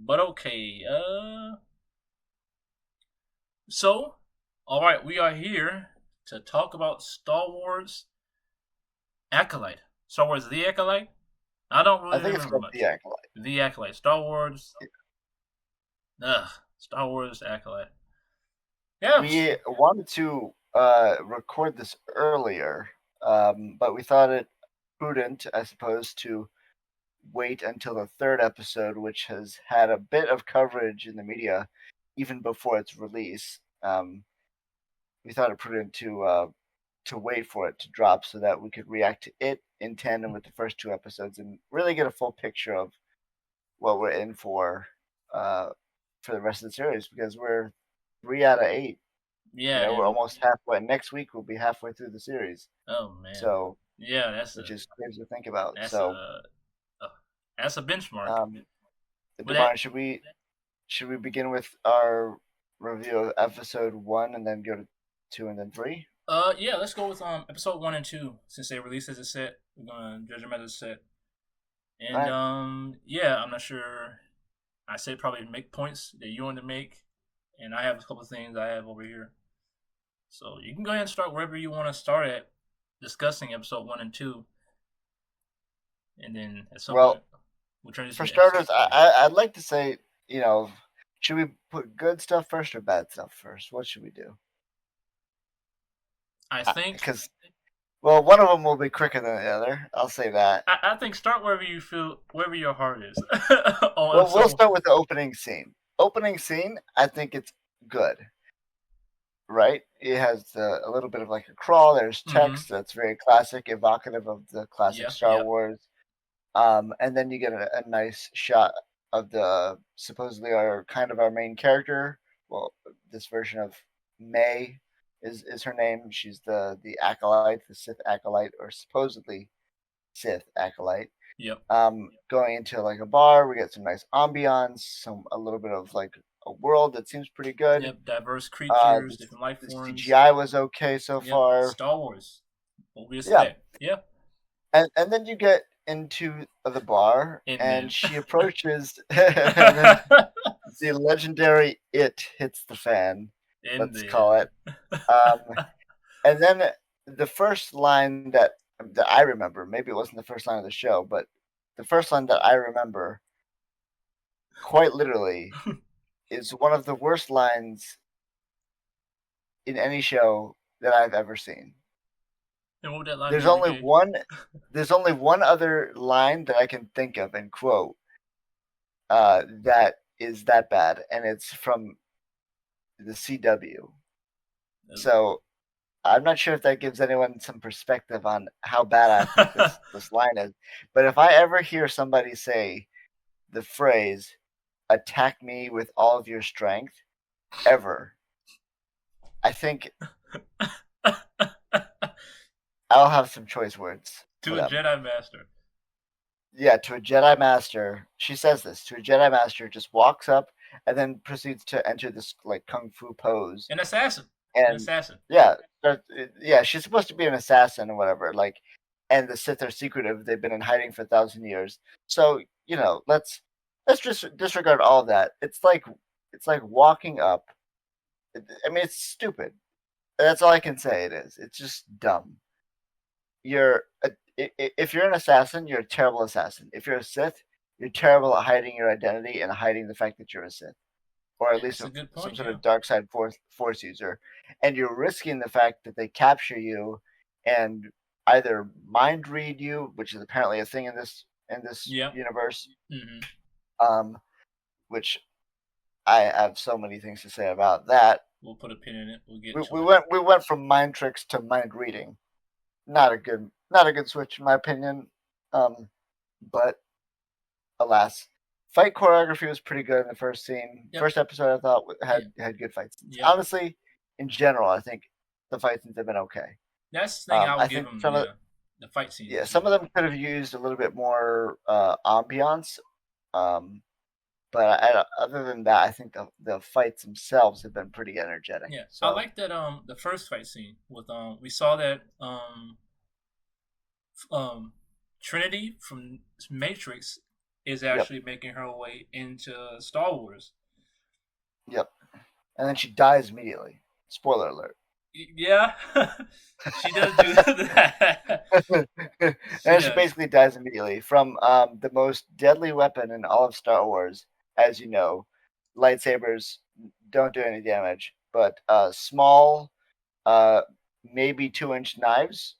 But okay. So, all right, we are here to talk about Star Wars Acolyte. Star Wars The Acolyte. I don't I really think it's remember called the much. Acolyte. The Acolyte. Star Wars. Ugh. Star Wars Acolyte. Yeah. We wanted to record this earlier, but we thought it prudent, I suppose, to wait until the third episode, which has had a bit of coverage in the media even before its release. We thought it prudent to wait for it to drop so that we could react to it in tandem with the first two episodes and really get a full picture of what we're in uh, for the rest of the series because we're 3 out of 8. Yeah, We're and almost halfway. Next week we'll be halfway through the series. oh man. So, Yeah, that's which a is crazy to think about. that's So, a, a that's a benchmark. um, But that Demar, should we begin with our review of episode 1 and then go to 2 and then 3? yeah, let's go with episode 1 and 2 since they released as a set. We're gonna judge them as a set. All And right. yeah, I'm not sure. I said probably make points that you want to make, and I have a couple of things I have over here. So you can go ahead and start wherever you want to start at discussing episode 1 and 2, and then at some point Well, we'll for transition to episode starters, three. I'd like to say, should we put good stuff first or bad stuff first? What should we do? I think Because well, one of them will be quicker than the other. I'll say that. I think start wherever you feel, wherever your heart is on Well, we'll episode 1. start with the opening scene. Opening scene, I think it's good, right? It has a little bit of like a crawl. There's Mm-hmm. text that's very classic, evocative of the classic Yeah, Star yep, Wars. And then you get a nice shot of the supposedly our main character. Well, this version of May is her name. She's the acolyte, the Sith acolyte, or supposedly Sith acolyte. yep, Going into like a bar, we get some nice ambiance, a little bit of like a world that seems pretty good. yep. Diverse Uh, creatures, the, different life the forms. CGI was okay so Yep, far. Star Wars. What we Yeah, expect. Yeah, and then you get into the bar, Ant and Man. she approaches, and then the legendary "it" hits the fan. Let's call Indeed. it. Um, and then the first line that I remember, maybe it wasn't the first line of the show, but the first line that I remember, quite literally, is one of the worst lines in any show that I've ever seen. And what would that line There's be, only RK? one there's only one other line that I can think of and quote that is that bad, and it's from the CW. So I'm not sure if that gives anyone some perspective on how bad I think this line is. But if I ever hear somebody say the phrase "attack me with all of your strength" ever, I think I'll have some choice words for To a them. Jedi Master. Yeah, to a Jedi Master. She says this to a Jedi Master, just walks up and then proceeds to enter this like kung fu pose. An assassin. An And assassin. yeah, yeah, she's supposed to be an assassin or whatever. Like, and the Sith are secretive; they've been in hiding for 1,000 years. So let's just disregard all of that. It's like walking up. I mean, it's stupid. That's all I can say. It is. It's just dumb. If you're an assassin, you're a terrible assassin. If you're a Sith, you're terrible at hiding your identity and hiding the fact that you're a Sith, or at least That's a good some point, sort yeah. of dark side force user. And you're risking the fact that they capture you and either mind read you, which is apparently a thing in this Yep. universe, Mm-hmm. um, which I have so many things to say about that. We'll put a pin in it. We'll get We, to we it. went we went from mind tricks to mind reading. Not a good switch in my opinion. Um, but alas, fight choreography was pretty good in the first scene. Yep. First episode I thought Yeah. had good fight scenes. Yep. Honestly, in general, I think the fight scenes have been okay. That's the thing I I would give think him. some of Yeah. The fight scenes yeah is some of good. them could have used a little bit more ambiance. Um, but other than that, I think the fights themselves have been pretty energetic. Yeah. I So like that the first fight scene with we saw that um Trinity from Matrix is Yep. actually making her way into Star Wars. Yep. And then she dies immediately. Spoiler alert. Yeah, she does do that. She And she does. basically dies immediately from the most deadly weapon in all of Star Wars. As you know, lightsabers don't do any damage, but small, uh, maybe 2-inch knives,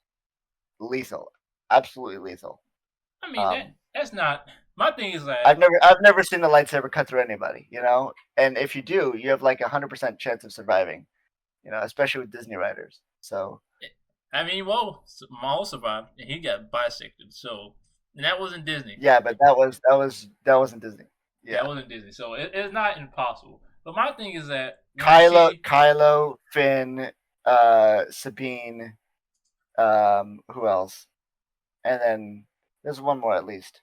lethal, absolutely lethal. I mean Um, that's not my thing. Is I've that never I've never seen a lightsaber cut through anybody, you know. And if you do, you have like 100% chance of surviving, you know, especially with Disney writers. So I mean, well, Maul survived and he got bisected. So and that wasn't Disney. yeah, but that wasn't Disney. Yeah, Yeah, it wasn't Disney. So it's not impossible. But my thing is that when Kylo, she, Kylo, Finn, Sabine, who else? And then there's one more at least.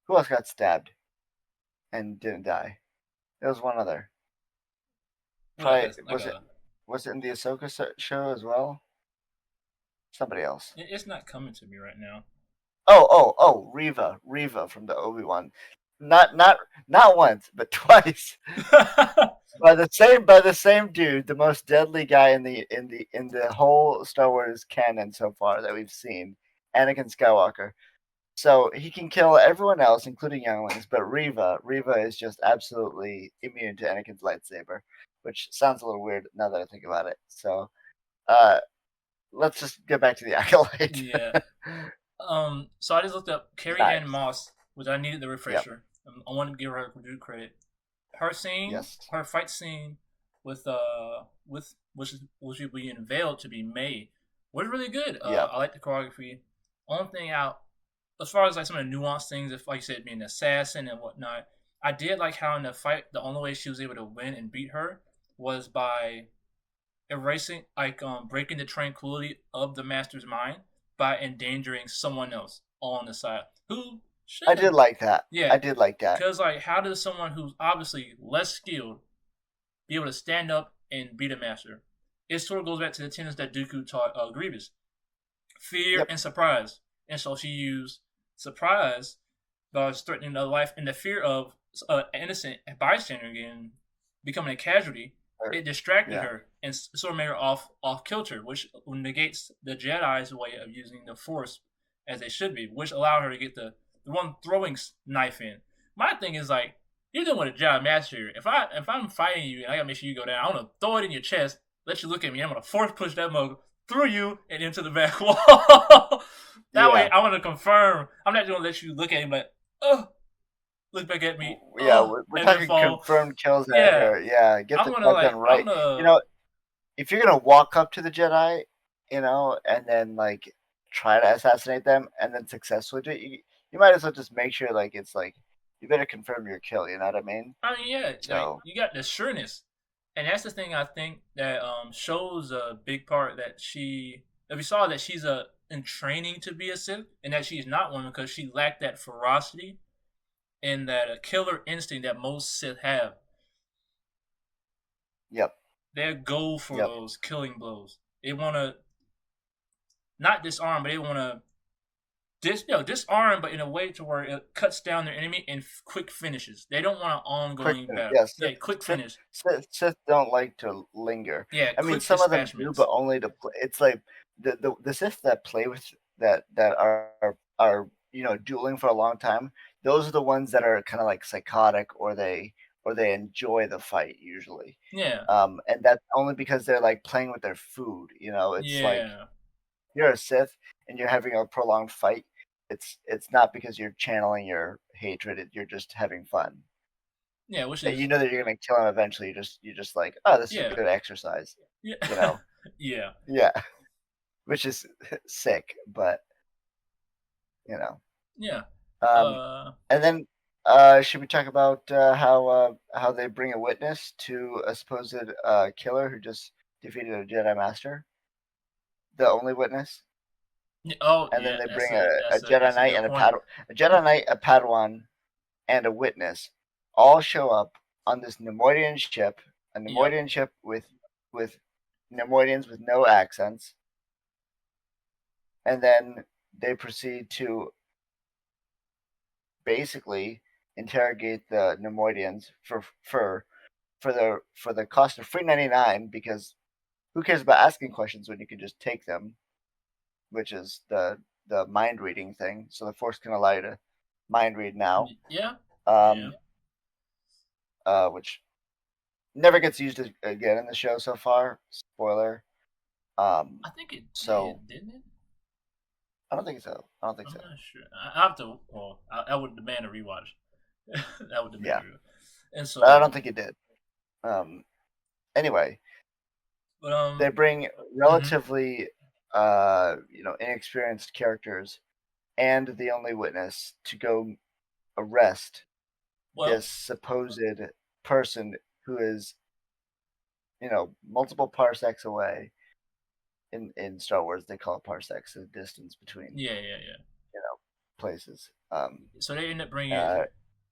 Who else got stabbed and didn't die? There was one other. like Probably a like a, was it in the Ahsoka show as well? Somebody else. it's not coming to me right now. Reva from the Obi-Wan. Not once, but twice. By the same dude, the most deadly guy in the whole Star Wars canon so far that we've seen, Anakin Skywalker. So he can kill everyone else, including younglings, but Reva is just absolutely immune to Anakin's lightsaber, which sounds a little weird now that I think about it. So uh, let's just get back to the Acolyte. Yeah. So I just looked up Carrie Ann Knives. Moss, which I needed the Yep. refresher. I wanted to give her due credit. Her scene, Yes. her fight scene with which will be unveiled to be made was really good. Yep. I like the choreography. Only thing out as far as like some of the nuanced things, if like you said, being an assassin and whatnot, I did like how in the fight the only way she was able to win and beat her was by erasing breaking the tranquility of the master's mind by endangering someone else on the side who I shouldn't did have. like that. Yeah, I did like that. because like how does someone who's obviously less skilled be able to stand up and beat a master? It sort of goes back to the tenets that Dooku taught Grievous: fear Yep. and surprise. And so she used surprise by threatening the life and the fear of an innocent bystander again becoming a casualty. It distracted Yeah. her and sort of made her off kilter, which negates the Jedi's way of using the Force as they should be, which allowed her to get the one throwing knife in. My thing is like you're doing with a Jedi Master. If I'm fighting you and I gotta make sure you go down, I'm gonna throw it in your chest, let you look at me. I'm gonna force push that mug through you and into the back wall. That way, Yeah. I want to confirm. I'm not gonna let you look at him like, oh, look back at me, Yeah, oh, we're and then talking fall. confirmed kills that Yeah, are, yeah, get I'm the gonna job like, done I'm right. You gonna, know, if you're gonna walk up to the Jedi, you know, and then like try to assassinate them and then successfully do it, you might as well just make sure like it's like you better confirm your kill. You know what I mean? I mean, yeah, like So you got the sureness, and that's the thing I think that shows a big part that she. If you saw that she's in training to be a Sith, and that she's not one because she lacked that ferocity and that killer instinct that most Sith have. yep, They go for yep, those killing blows. They want to not disarm, but they want to disarm, but in a way to where it cuts down their enemy and quick finishes. They don't want an quick ongoing finish. battle. Yeah, Yeah, quick finish. Sith don't like to linger. Yeah, I mean, quick some of them do, dispatchments. but only to play. It's like the Sith that play with that are dueling for a long time. Those are the ones that are kind of like psychotic, or they enjoy the fight usually. Yeah, And that's only because they're like playing with their food. You know, it's like yeah, you're a Sith and you're having a prolonged fight. It's not because you're channeling your hatred. You're just having fun. yeah. Which That you is know that you're gonna kill him eventually. You're just like, oh, this is yeah, good exercise. yeah, You know? yeah, Yeah, which is sick, but you know. yeah. Um, Uh, and then should we talk about how they bring a witness to a supposed killer who just defeated a Jedi Master, the only witness? oh And then yeah, they that's bring a a that's a Jedi that's a Knight good and point. A Jedi Knight, a Padawan, and a witness all show up on this Nemoidian ship, a Yep. Nemoidian ship with Nemoidians with no accents, and then they proceed to basically interrogate the Nemoidians for the cost of $3.99 because who cares about asking questions when you can just take them, which is the mind reading thing. So the Force can allow you to mind read now, Yeah, yeah. um, which never gets used again in the show so far. Spoiler. Um, I think it so did, didn't it? I don't think so. I don't think I'm so. not sure. I have to. Well, I would demand a rewatch. That would demand Yeah, a rewatch. And I don't so, think it did. Um, anyway, but they bring hmm relatively inexperienced characters and the only witness to go arrest well, this supposed person who is multiple parsecs away. In Star Wars they call it parsecs, the distance between yeah, yeah, yeah. places. So they end up bringing Uh,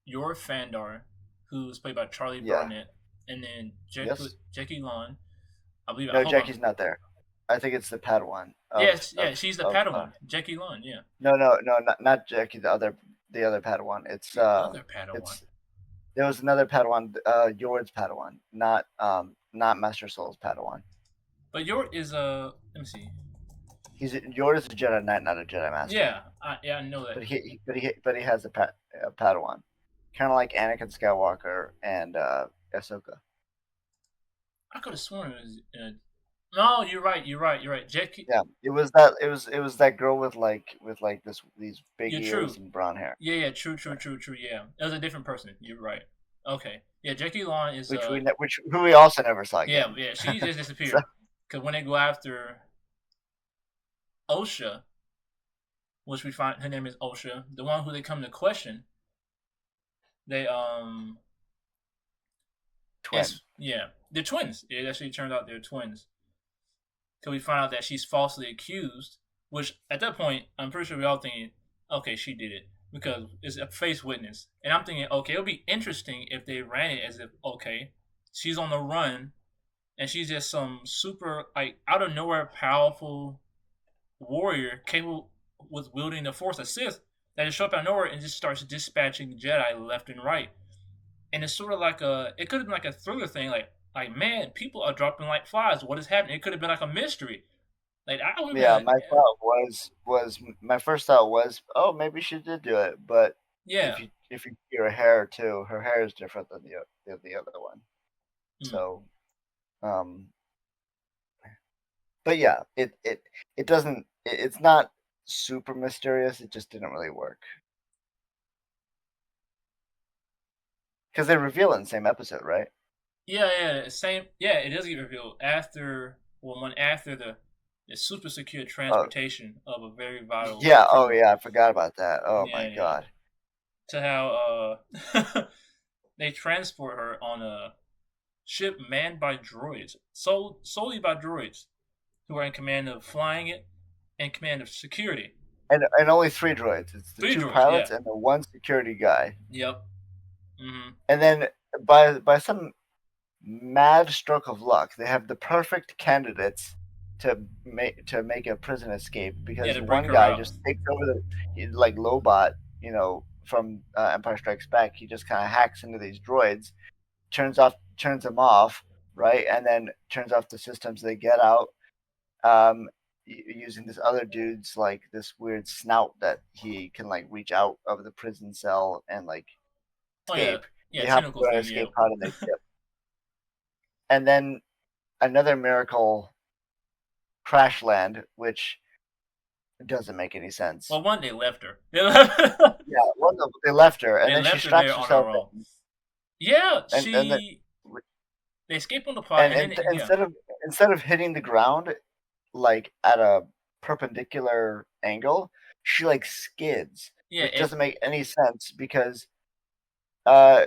your Fandar, who's played by Charlie yeah. Burnett, and then Yes. Jackie Lon. I believe. No, Hold on. Jackie's not there. I think it's the Padawan Yes, yeah, she's the of Padawan, Jackie Lon. Yeah, no, not Jackie, the other Padawan. the other Padawan. It's there was another Padawan, Yord's Padawan, not Master Soul's Padawan. But your is Let me see. Yord is a Jedi Knight, not a Jedi Master. Yeah, I know that. But he has a Padawan, kind of like Anakin Skywalker and Ahsoka. I could have sworn it was. No, you're right. You're right. You're right. Jackie, Yeah, it was that girl with like these big you're ears true. and brown hair. Yeah, yeah, true, true, true, true. Yeah, it was a different person. You're right. Okay. Yeah, Jackie Lon is Which who we also never saw yeah, again. yeah. She just So disappeared because when they go after Osha, which we find her name is Osha, the one who they come to question, they twin. it's yeah, they're twins. It actually turned out they're twins. Because we find out that she's falsely accused, which at that point I'm pretty sure we all thinking, okay, she did it because it's a face witness, and I'm thinking, okay, it'll be interesting if they ran it as if okay, she's on the run and she's just some super like out of nowhere powerful warrior capable with wielding the force, a Sith that just show up out of nowhere and just starts dispatching Jedi left and right. And it's sort of like it could have been like a thriller thing, like man, people are dropping like flies. What is happening? It could have been like a mystery. Like I would have Yeah, been, my first thought was, oh, maybe she did do it, but yeah. if you see her hair too, her hair is different than the other one. Hmm. So, um, but yeah, it doesn't. It's not super mysterious. It just didn't really work because they reveal it in the same episode, right? Yeah, yeah, same. Yeah, it does get revealed after when after the super secure Oh transportation of a very vital yeah. Oh criminal. yeah. I forgot about that. Oh my Yeah, yeah. god. To how they transport her on a ship manned by droids, solely by droids, who are in command of flying it and command of security. And only three droids. It's the Three two droids, yeah. pilots and the one security guy. Yep. Mm-hmm. And then by some mad stroke of luck, they have the perfect candidates to make a prison escape Yeah, because to break one her guy out. just takes over like Lobot, from Empire Strikes Back. He just kind of hacks into these droids, turns them off, right, and then turns off the systems. They get out, um, using this other dude's like this weird snout that he can like reach out of the prison cell and like Oh yeah, escape. yeah, They hop tentacle into an thing. Yeah. escape pod and they tip. And then another miracle crash land, which doesn't make any sense. Well, one they left her. Yeah, they left her, and They then she left her there straps on her herself own. in, Yeah, and then they escape on the plot, and then yeah, instead of hitting the ground like at a perpendicular angle, she like skids, yeah, which it doesn't make any sense because uh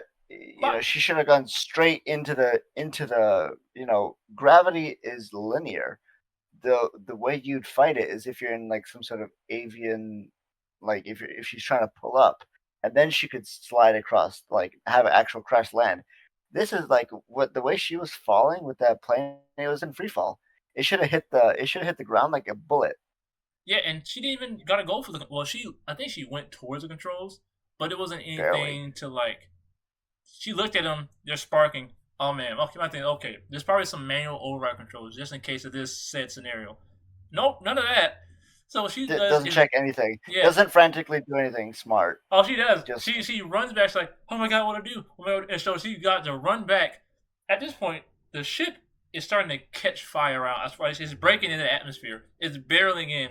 but she should have gone straight into the gravity is linear. The way you'd fight it is if you're in like some sort of avian, like if she's trying to pull up, and then she could slide across, like have an actual crash land. This is like what the way she was falling with that plane. It was in free fall. It should have hit the ground like a bullet. yeah, and she didn't even gotta go for the. Well, I think she went towards the controls, but it wasn't barely. anything to like. She looked at them; they're sparking. Oh man, okay, I think okay, there's probably some manual override controls just in case of this said scenario. Nope, none of that. So what she does Doesn't is check anything. yeah, Doesn't frantically do anything smart. oh, she does. Just She runs back. She's like, "Oh my god, what do I do?" Oh my god. And so she got to run back. At this point, the ship is starting to catch fire out. That's why it's breaking into the atmosphere. It's barreling in,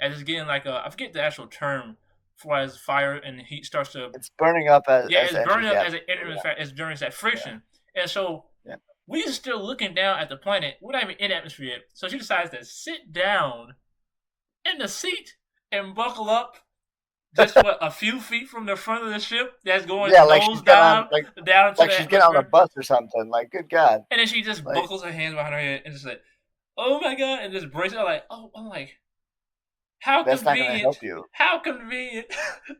and it's getting like a I forget the actual term for as fire and heat starts to it's burning up yeah, as it's it enters burning the up as atmosphere. it enters. In fact, it's during that Yeah, friction, and so yeah, we are still looking down at the planet. We're not even in the atmosphere yet. So she decides to sit down in the seat and buckle up just what a few feet from the front of the ship that's yeah. going Like she's getting on nosedive down into like the she's getting on a atmosphere. bus or something. Like good God. And then she just Like buckles her hands behind her head and just like, oh my god, and just braces. Like, oh, I'm like, how that's not going to convenient. help you. How convenient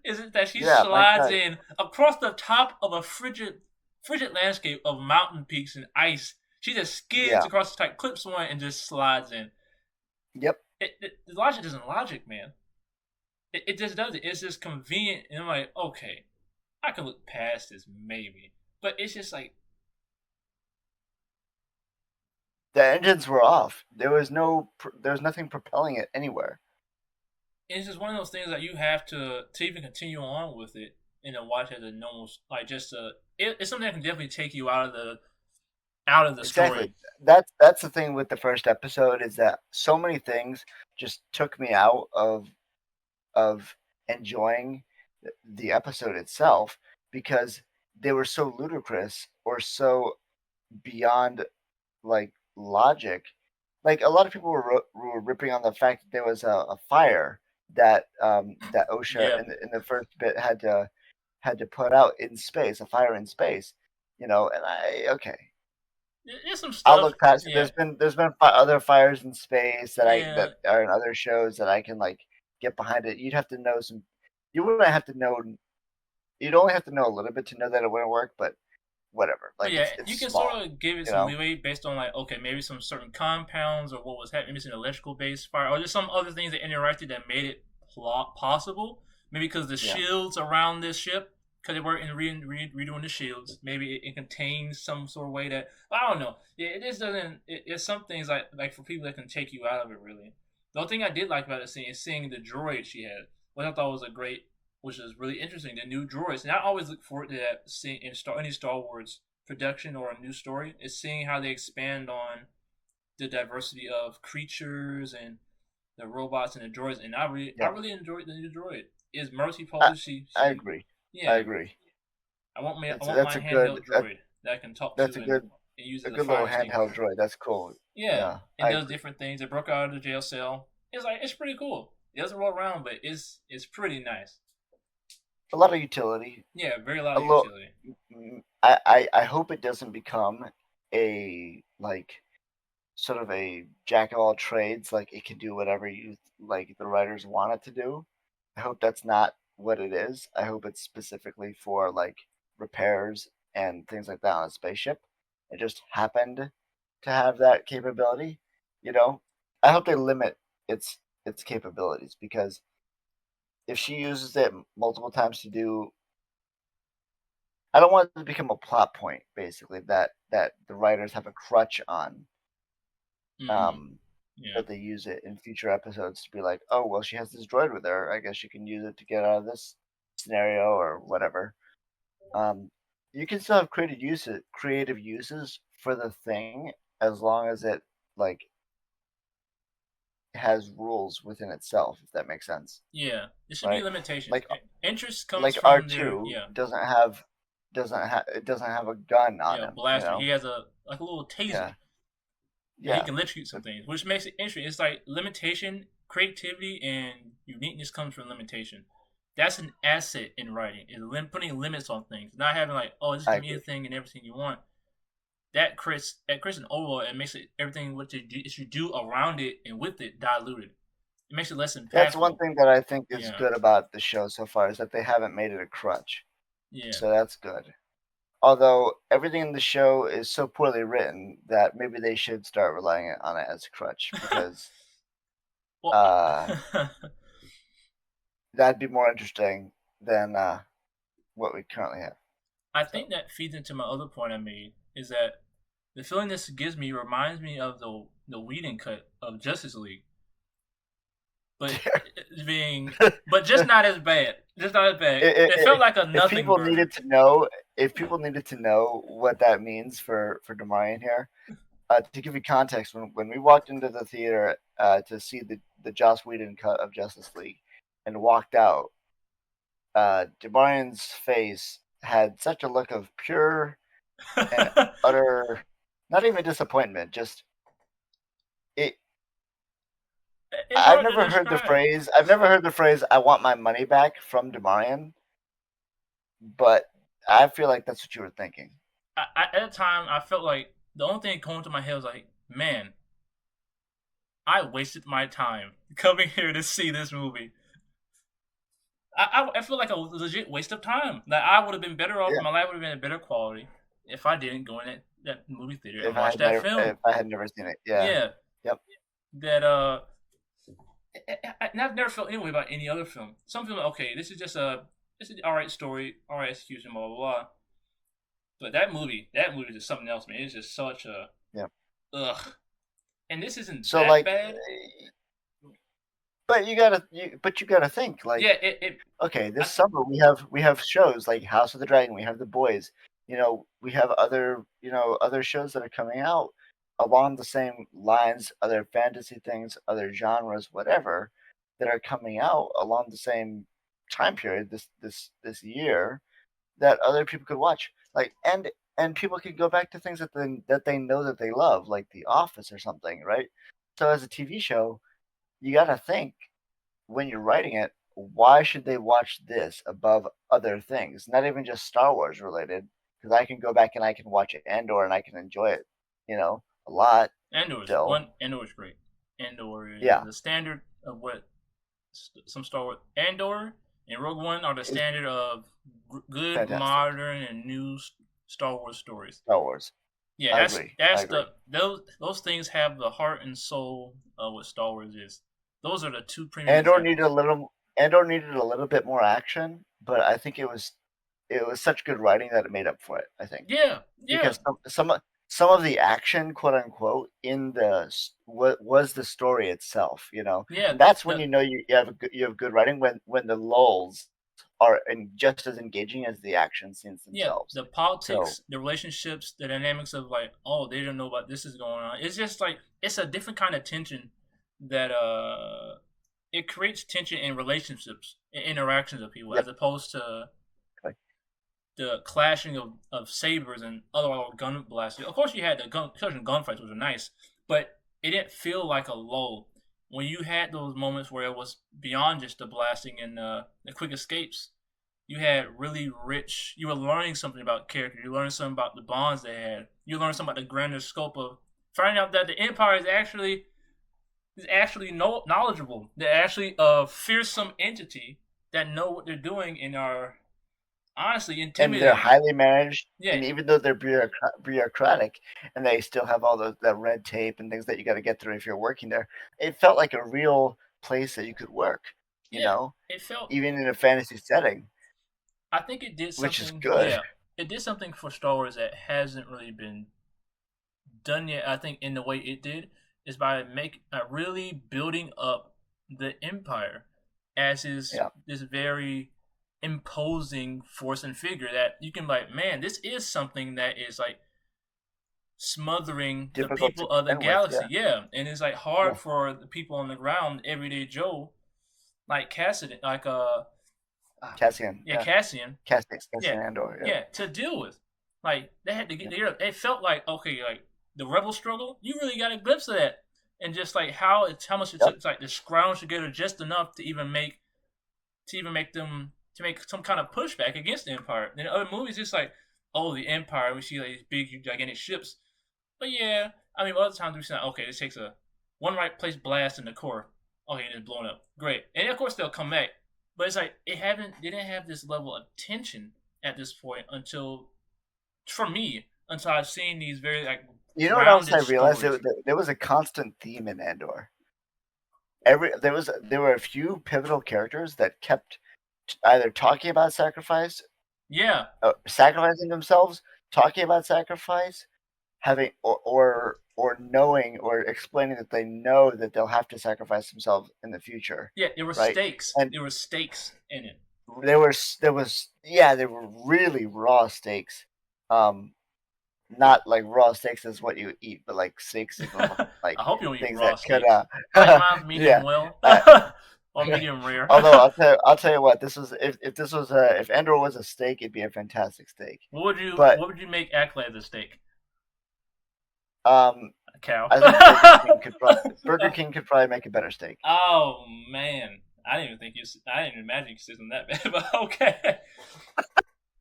is it that she Yeah, my slides God. in across the top of a frigid landscape of mountain peaks and ice? She just skids Yeah. across the type, clips one, and just slides in. Yep. The logic isn't logic, man. It just does it. It's just convenient, and I'm like, okay, I can look past this maybe, but it's just like The engines were off. There was nothing propelling it anywhere. it's just one of those things that you have to even continue on with it and then watch as a normal like just it's something that can definitely take you out of the Exactly. story. That's the thing with the first episode is that so many things just took me out of enjoying the episode itself because they were so ludicrous or so beyond like logic. Like a lot of people were ripping on the fact that there was a fire that OSHA Yeah, in the first bit had to put out in space, a fire in space, and I okay. there's some I'll stuff. look past it. Yeah, There's been other fires in space yeah, that are in other shows that I can like get behind it. You'd have to know some. You wouldn't have to know. You'd only have to know a little bit to know that it wouldn't work. But whatever. but Like yeah, it's you can sort small. of give it You some know. leeway based on like okay maybe some certain compounds or what was happening, maybe some electrical based fire or just some other things that interacted that made it possible. Maybe because the Yeah. shields around this ship because they were in redoing the shields. Maybe it contains some sort of way that I don't know. Yeah, it just doesn't. It's some things like for people that can take you out of it. Really, the only thing I did like about it is seeing the droid she had, which I thought was a great, which is really interesting. The new droids, and I always look forward to that. Seeing in any Star Wars production or a new story is seeing how they expand on the diversity of creatures and the robots and the droids. And I Yeah. really enjoyed the new droid. Is Mercy I, Polish? I She agree. I yeah. agree. I It's want that's my a good handheld droid that I can talk that's to and use a as a good little fire handheld extinguisher. droid. That's cool. Yeah, Yeah, it I does agree. different things. It broke out of the jail cell. It's like it's pretty cool. It doesn't roll around, but it's pretty nice. A lot of utility. Yeah, very lot A of little. utility. I hope it doesn't become a like sort of a jack of all trades. Like it can do whatever you like the writers want it to do. I hope that's not what it is. I hope it's specifically for like repairs and things like that on a spaceship. It just happened to have that capability. You know, I hope they limit its its capabilities because if she uses it multiple times to do I don't want it to become a plot point, basically, that the writers have a crutch on, Mm-hmm. um, Yeah, that they use it in future episodes to be like, oh, well, she has this droid with her. I guess she can use it to get out of this scenario or whatever. Um, you can still have creative uses for the thing as long as it like has rules within itself, if that makes sense, yeah. There should be right? limitations. Like Interest comes like R from their two yeah doesn't have a gun on yeah him, you blaster. He know? has a like a little taser Yeah, and he yeah, can electrocute some things, which makes it interesting. It's like limitation, creativity, and uniqueness comes from limitation. That's an asset in writing. Is putting limits on things, not having like, oh, this I can be agree. anything and everything you want. That creates an overall and makes it everything what you do around it and with it diluted. It makes it less That's one impactful. thing that I think is Yeah, good about the show so far is that they haven't made it a crutch. yeah. So that's good. Although everything in the show is so poorly written that maybe they should start relying on it as a crutch because well, uh, that'd be more interesting than. what we currently have. I So think that feeds into my other point I made is that the feeling this gives me reminds me of the Whedon cut of Justice League, but being but just not as bad. Just not as bad. It felt like a if nothing people version. needed to know, if people needed to know what that means for Demarion here, to give you context, when we walked into the theater to see the Joss Whedon cut of Justice League and walked out, Demarion's face had such a look of pure and utter, not even disappointment, just it. It's hard to describe. I've never heard the phrase "I want my money back" from Demarion, but I feel like that's what you were thinking. At the time, I felt like the only thing going to my head was like, man, I wasted my time coming here to see this movie. I feel like a legit waste of time. Like I would have been better off. Yeah, My life would have been in better quality if I didn't go in that movie theater and if watch that if film. I had never seen it, yeah, Yeah, yep, that I've never felt anyway about any other film. Some film, okay, this is all right story, all right execution, blah blah blah. But that movie is something else, man. It's just such a yeah. ugh. And this isn't So that like, bad. but you gotta think like, Yeah, it okay, I, this summer we have shows like House of the Dragon, we have The Boys, you know, we have other other shows that are coming out along the same lines, other fantasy things, other genres, whatever, that are coming out along the same time period this year that other people could watch. Like and people could go back to things that they know that they love, like The Office or something, right? So as a TV show, you got to think when you're writing it, why should they watch this above other things? Not even just Star Wars related, because I can go back and I can watch Andor and I can enjoy it, a lot still. Andor is great. Andor is Yeah, the standard of what some Star Wars. Andor and Rogue One are the it's standard of good fantastic. modern and new Star Wars stories. Star Wars. Yeah, I agree. I that's agree. the those things have the heart and soul of what Star Wars is. Those are the two premium Andor needed examples. a little Andor needed a little bit more action, but I think it was such good writing that it made up for it, I think. Yeah, yeah, Because some of the action, quote unquote, in what was the story itself, yeah. and that's when The you have good writing when the lulls are just as engaging as the action scenes yeah, themselves. the So politics, the relationships, the dynamics of like, oh, they don't know about this is going on. It's just like it's a different kind of tension that it creates tension in relationships, in interactions of people, yeah, as opposed to like, the clashing of sabers and other gun blasts. Of course, you had the gunfights, which were nice, but it didn't feel like a lull when you had those moments where it was beyond just the blasting and the quick escapes. You had really rich. You were learning something about character. You learned something about the bonds they had. You learned something about the grander scope of finding out that the Empire is actually knowledgeable. They're actually a fearsome entity that know what they're doing and are honestly and they're intimidating. highly managed. Yeah, And even though they're bureaucratic and they still have all that red tape and things that you got to get through if you're working there, it felt like a real place that you could work, you yeah. know, It felt. even in a fantasy setting, I think it did which is something. good. Yeah, it did something for Star Wars that hasn't really been done yet. I think in the way it did is by really building up the Empire as is Yeah, this very imposing force and figure that you can like, man, this is something that is like smothering the difficult to people of the contend with. galaxy. Yeah, Yeah, and it's like yeah. hard for the people on the ground, everyday Joe, like Cassidy, ah, Cassian, yeah, yeah, Cassian, yeah, Cassian Andor. Yeah, yeah, to deal with. Like they had to get there. It felt like okay, like the rebel struggle. You really got a glimpse of that, and just like how much it yep. took to, like to scrounge together just enough to make some kind of pushback against the Empire. In other movies, it's like oh the Empire. We see like these big gigantic ships, but yeah, I mean other times we see like, okay, this takes a one right place blast in the core. Okay, and it's blown up. Great, and of course they'll come back. But it's like they didn't have this level of tension at this point until for me until I've seen these very like You know what else I grounded realized? stories. There was a constant theme in Andor. There were a few pivotal characters that kept either talking about sacrifice Yeah. sacrificing themselves, talking about sacrifice, having or knowing or explaining that they know that they'll have to sacrifice themselves in the future, Yeah, there were right? stakes. And There were stakes in it. there were really raw steaks. Um, not like raw steaks is what you eat, but like steaks as in like I hope you don't eat things raw that could steaks. I like mine medium yeah. well Uh, or medium rare. although I'll tell you what, this was if this was a if Endor was a steak, it'd be a fantastic steak. But what would you make Acolyte the steak? um, A cow. I think Burger King could probably make a better steak. Oh man, I didn't even think you. I didn't imagine you said something that bad. But okay,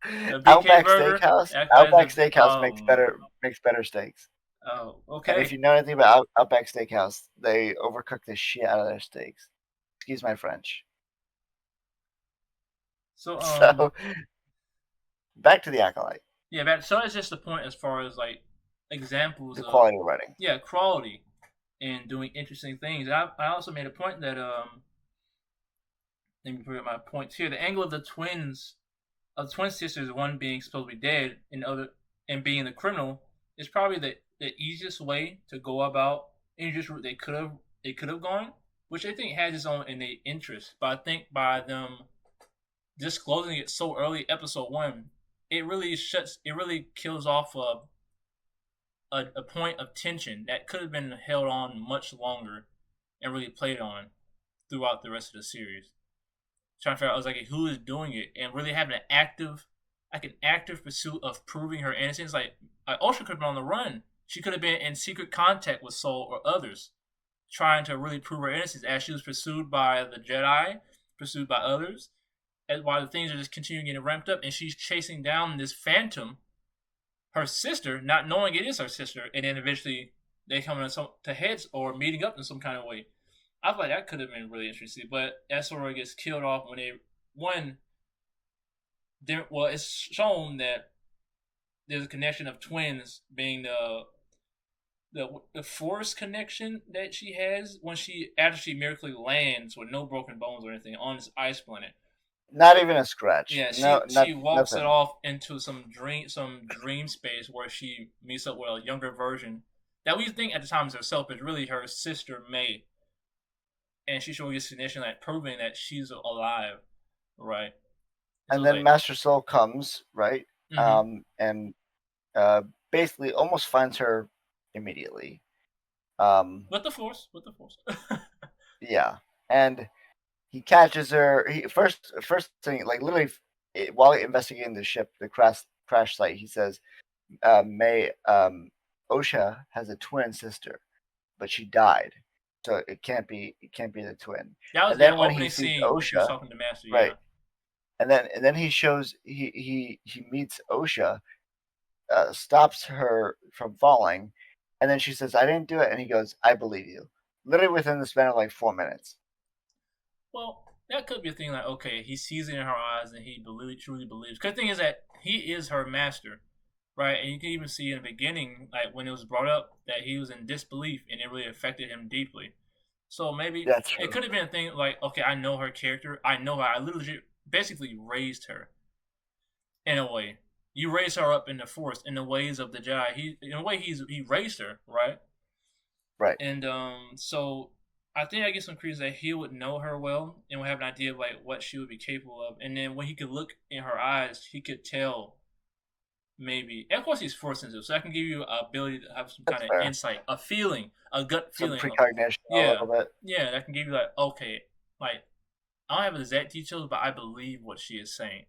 a BK burger. Acolyte is Outback a. Steakhouse makes better steaks. Oh, And if okay. you know anything about Outback Steakhouse, they overcook the shit out of their steaks. Excuse my French. So So back to the Acolyte, yeah, so that's just the point as far as like examples the of quality of writing. yeah quality and doing interesting things. I also made a point that let me put up my points here. The angle of the twin sisters, one being supposed to be dead and the other and being the criminal, is probably the easiest way to go about any just route they could have gone, which I think has its own innate interest. But I think by them disclosing it so early, episode one, it really kills off a point of tension that could have been held on much longer and really played on throughout the rest of the series. Trying to figure out, I was like, who is doing it, and really having an active pursuit of proving her innocence. Like Osha could have been on the run. She could have been in secret contact with Soul or others, trying to really prove her innocence as she was pursued by the Jedi, pursued by others, as while the things are just continuing getting ramped up, and she's chasing down this phantom, her sister, not knowing it is her sister, and then eventually they come to heads or meeting up in some kind of way. I feel like that could have been really interesting, but that sort of gets killed off when they one. Well, it's shown that there's a connection of twins being the force connection that she has when she after she miraculously lands with no broken bones or anything on this ice planet. Not even a scratch. Yeah, No, she walks it nothing. off into some dream space where she meets up with a younger version that we think at the time is herself, but really her sister May, and she shows this connection like proving that she's alive, right? And so And it's then like, Master Soul comes, right? mm-hmm. And uh, basically almost finds her immediately. Um, With the force. yeah, and he catches her. He first thing, like literally, while investigating the ship, the crash site, he says, "May Osha has a twin sister, but she died, so it can't be the twin." That was And the then when he opening sees scene when she was Osha, talking to Master. right, Yeah. and then he meets Osha, stops her from falling, and then she says, "I didn't do it," and he goes, "I believe you." Literally within the span of like 4 minutes. Well, that could be a thing. Like, okay, he sees it in her eyes, and he truly believes. Because the thing is that he is her master, right? And you can even see in the beginning, like when it was brought up, that he was in disbelief, and it really affected him deeply. So maybe That's it true. could have been a thing like, okay, I know her character. I know her. I literally basically raised her in a way. You raise her up in the Force in the ways of the Jedi. In a way, he raised her, right? Right. And so I think I get some credence that he would know her well and would have an idea of like what she would be capable of. And then when he could look in her eyes, he could tell maybe. And of course, he's force sensitive, so that can give you an ability to have some That's kind of fair. insight, a feeling, a gut Some feeling of precognition a yeah, little bit. yeah. That can give you like okay, like I don't have exact details, but I believe what she is saying.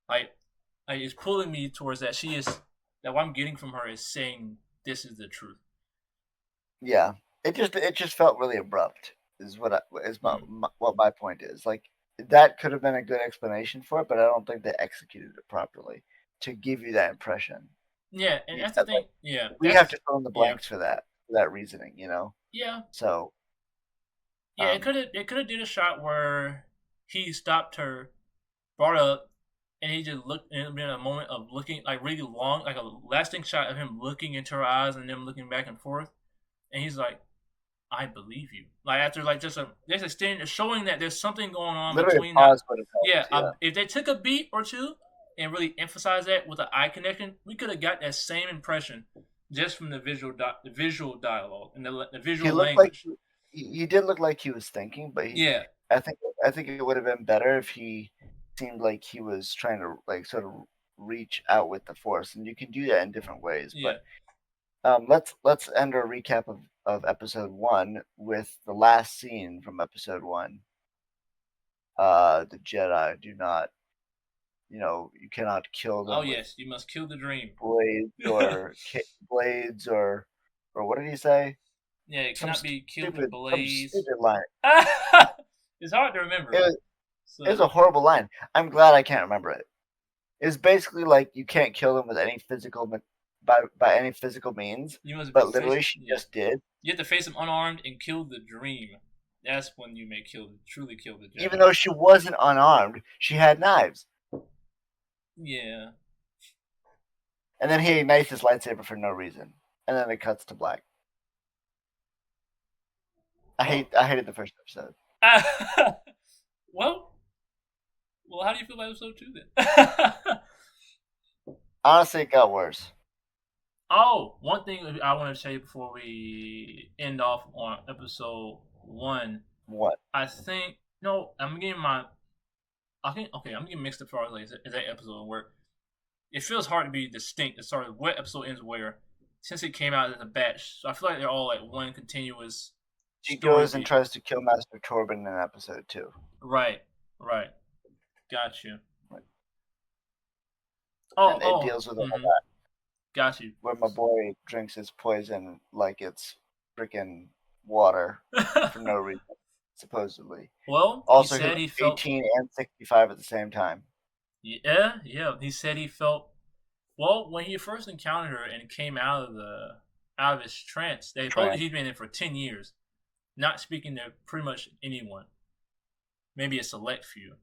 Like, like it's pulling me towards that she is that what I'm getting from her is saying this is the truth. Yeah. It just felt really abrupt. Is Mm. what my point is. Like that could have been a good explanation for it, but I don't think they executed it properly to give you that impression. Yeah, and You, that's the thing. like Yeah, we have that's to fill in the yeah, blanks for that reasoning, you know. yeah, So yeah. It could have did a shot where he stopped her, brought up, and he just looked in a moment of looking like really long, like a lasting shot of him looking into her eyes and them looking back and forth, and he's like, "I believe you." Like after like just extending, showing that there's something going on literally a between that. pause would have helped. Yeah, Yeah. if they took a beat or two, and really emphasize that with the eye connection, we could have got that same impression just from the visual dialogue and the He visual looked like language. he did look like he was thinking, but Yeah, I think I think it would have been better if he seemed like he was trying to like sort of reach out with the force, and you can do that in different ways. yeah. But let's end our recap of episode one with the last scene from episode one. The Jedi do not, you cannot kill Oh them with yes, you must kill the dream. blades or blades or what did he say? Yeah, it cannot be killed with Some blaze. stupid line. It's hard to It remember. was, it was So a horrible line. I'm glad I can't remember it. It's basically like you can't kill them with any by any physical means, you must but face. literally she Yeah, just did. you have to face him unarmed and kill the dream. That's when you may truly kill the Even Jedi. though she wasn't unarmed, she had knives. Yeah. And then he ignites his lightsaber for no reason. And then it cuts to black. Well. I hated the first episode. well. Well, how do you feel about episode 2 then? Honestly, it got worse. Oh, one thing I want to say before we end off on episode 1. What? I think no, I'm getting my. I think okay, I'm getting mixed up for like is that episode where it feels hard to be distinct as far as what episode ends where, since it came out as a batch. So I feel like they're all like one continuous She story goes and beat. tries to kill Master Torben in episode 2. Right, right. Got you. And it Oh, deals with all mm-hmm. that. Got you. Where my boy drinks his poison like it's freaking water for no reason, supposedly. Well, he Also, he said looks he felt. 18 and 65 at the same time. Yeah, yeah. He said he felt. Well, when he first encountered her and came out of his trance, they supposedly Trans. he's been in for 10 years, not speaking to pretty much anyone, maybe a select few.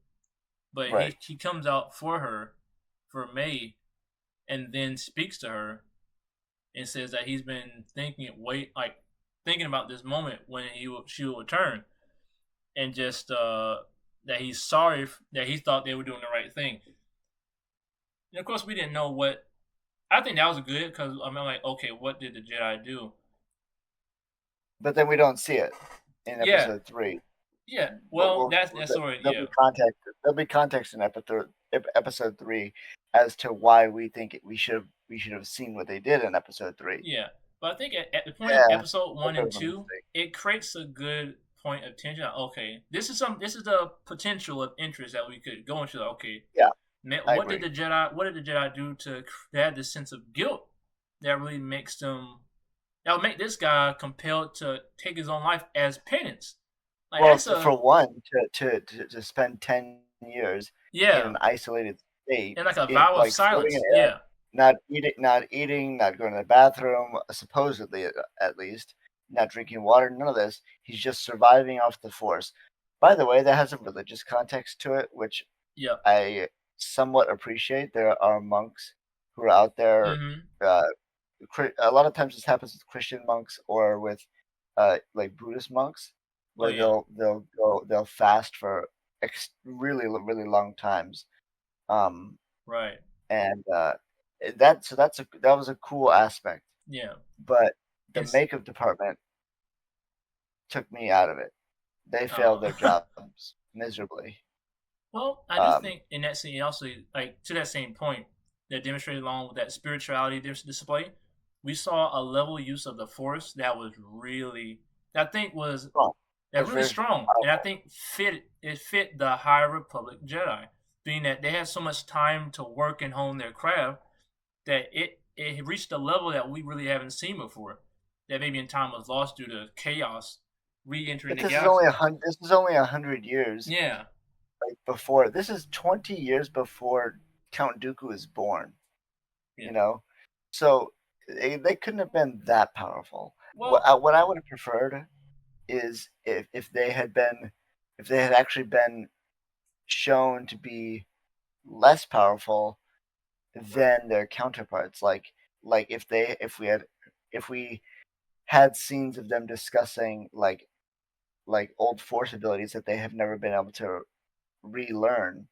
But Right. he comes out for her, for May, and then speaks to her and says that he's been thinking about this moment when she will return, and just that he's sorry that he thought they were doing the right thing. And of course, we didn't know what. I think that was good because I mean, like, okay, what did the Jedi do? But then we don't see it in Yeah, episode 3. yeah. But Well, that's sort of there'll yeah, be context. There'll be context in episode 3 as to why we think we should have seen what they did in episode 3. yeah. But I think at the point of Yeah, episode that one and was a two, mistake. it creates a good point of tension. Okay, this is some. This is the potential of interest that we could go into. Like, okay, Yeah, I what did agree. the Jedi? What did the Jedi do to have this sense of guilt that really makes them? That would make this guy compelled to take his own life as penance. Like Well, that's for a one, to spend 10 years in yeah, an isolated state, and like a in vow of like floating in silence. air, Yeah, not eating, not going to the bathroom, supposedly at least, not drinking water, none of this. He's just surviving off the force. By the way, that has a religious context to it, which yeah. I somewhat appreciate. There are monks who are out there. Mm-hmm. Uh, a lot of times this happens with Christian monks or with like Buddhist monks, Oh where yeah. they'll fast for really really long times. Um, Right. and that was a cool aspect, Yeah. but the And makeup department took me out of it. They failed uh, their jobs miserably. well, I do Um, think in that scene also like to that same point that demonstrated along with that spirituality display, we saw a level use of the force that was really that I think was Strong. It that was really very strong, and I powerful. think fit the High Republic Jedi, being that they had so much time to work and hone their craft that it reached a level that we really haven't seen before. That maybe in time was lost due to chaos re-entering But the this is only galaxy. 100. This is only 100 years Yeah, like before. This is 20 years before Count Dooku is born. yeah. You know, so they couldn't have been that powerful. Well, What I would have preferred is if they had actually been shown to be less powerful than their counterparts. Like if we had scenes of them discussing like old force abilities that they have never been able to relearn,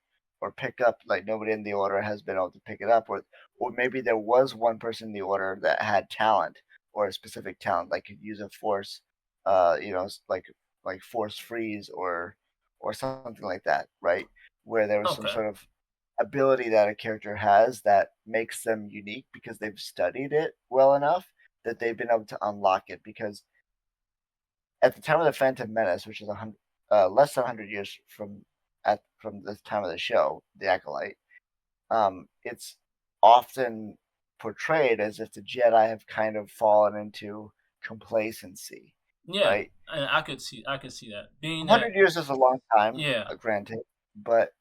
pick up, like nobody in the order has been able to pick it up, or maybe there was one person in the order that had talent or a specific talent, like could use a force, like force freeze or something like that, right? Where there was some Okay. sort of ability that a character has that makes them unique because they've studied it well enough that they've been able to unlock it. Because at the time of the Phantom Menace, which is less than 100 years from the time of the show, the Acolyte, it's often portrayed as if the Jedi have kind of fallen into complacency, Yeah, right? and I could see that being that. 100 years is a long time, Yeah, granted, but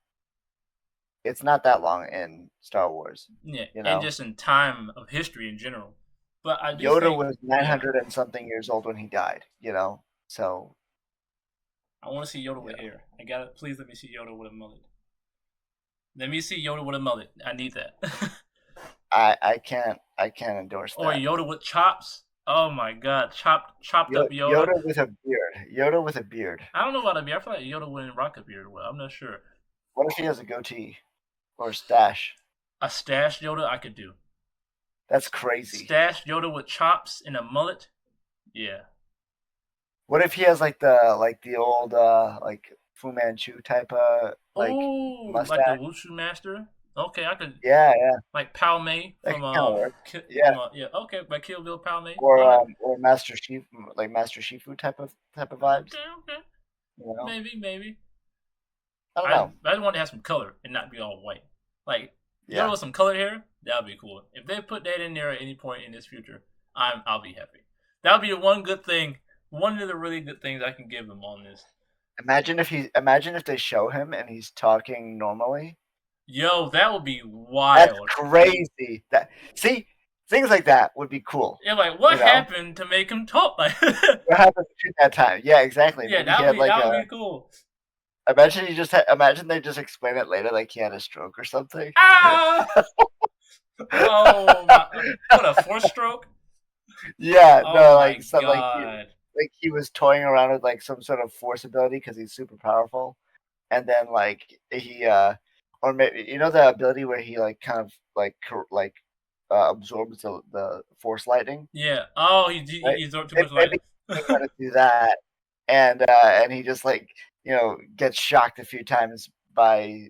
it's not that long in Star Wars. yeah, You and know, just in time of history in general. But I do Yoda think, was yeah, 900 and something years old when he died. So I want to see Yoda with yeah, hair. I got it. Please let me see Yoda with a mullet. Let me see Yoda with a mullet. I need that. I can't endorse Or that. Yoda with chops. Oh my god, chopped up Yoda. Yoda with a beard. Yoda with a beard. I don't know about a beard. I feel like Yoda wouldn't rock a beard well. I'm not sure. What if he has a goatee or a stash? A stashed Yoda I could do. That's crazy. Stashed Yoda with chops and a mullet. Yeah. What if he has like the old like Fu Manchu type of like Oh, like the mustache? Wushu Master. Okay, I could Yeah, yeah, like Pal Mei that from could kind of work. Yeah, yeah, okay, like Kill Bill Pal Mei. or All right. Master Shifu, like Master Shifu type of vibes. Okay, okay. You know, Maybe. I don't I know. I just want to have some color and not be all white. Like Yoda Yeah. with some colored hair, that'd be cool. If they put that in there at any point in this future, I'll be happy. That'll be the one good thing. One of the really good things I can give them on this. Imagine if they show him and he's talking normally. Yo, that would be That's wild. crazy. That see things like that would be cool. Yeah, like You what know, happened to make him talk like? what happened between that time? Yeah, exactly. Yeah, Maybe he had like that would a. be cool. Imagine they just explain it later, like he had a stroke or something. Ah! Oh my! What a force stroke! Yeah, Oh no, my like some god! like he was toying around with like some sort of force ability because he's super powerful, and then like he or maybe the ability where he like kind of like absorbs the force lightning, Yeah. Oh, right? he absorbed too much Maybe lightning. he knew how to do that, and he just like gets shocked a few times by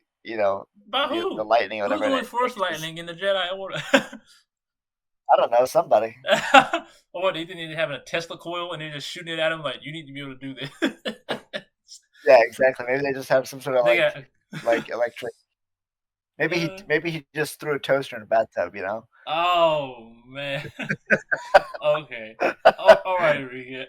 By the who? lightning or Who's whatever, and doing it force makes this. lightning in the Jedi Order? I don't know, somebody. Or what? They didn't have a Tesla coil and they're just shooting it at him like you need to be able to do this. Yeah, exactly. Maybe they just have some sort of They got. like electric. Uh, Maybe he just threw a toaster in a bathtub. oh man. Okay. Oh, all right, Enrique.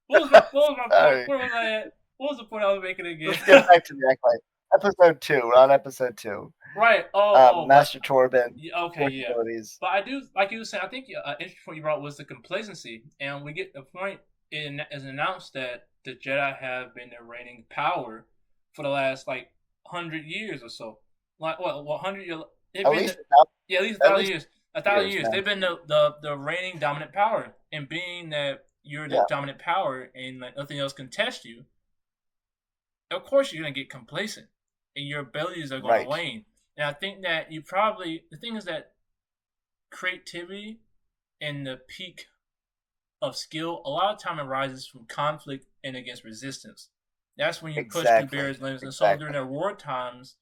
What was my All point? right, Where was I at? What was the point I was making again? let's get back to the Acolyte. Episode 2. We're on episode 2. Right. But Master Torben, yeah, okay, force yeah. abilities. But I do, like you were saying, I think interesting point you brought was the complacency, and we get the point is announced that the Jedi have been the reigning power for the last like 100 years or so. Like what 100 years? They've At been least yeah, at least at least 1,000 years. 1,000 years years. now. They've been the reigning dominant power, and being that you're the Yeah, dominant power and like nothing else can test you, of course you're gonna get complacent and your abilities are gonna right. wane. And I think that you probably the thing is that creativity and the peak of skill a lot of time arises from conflict and against resistance. That's when you push through Exactly. barriers limits. And so during Exactly. their war times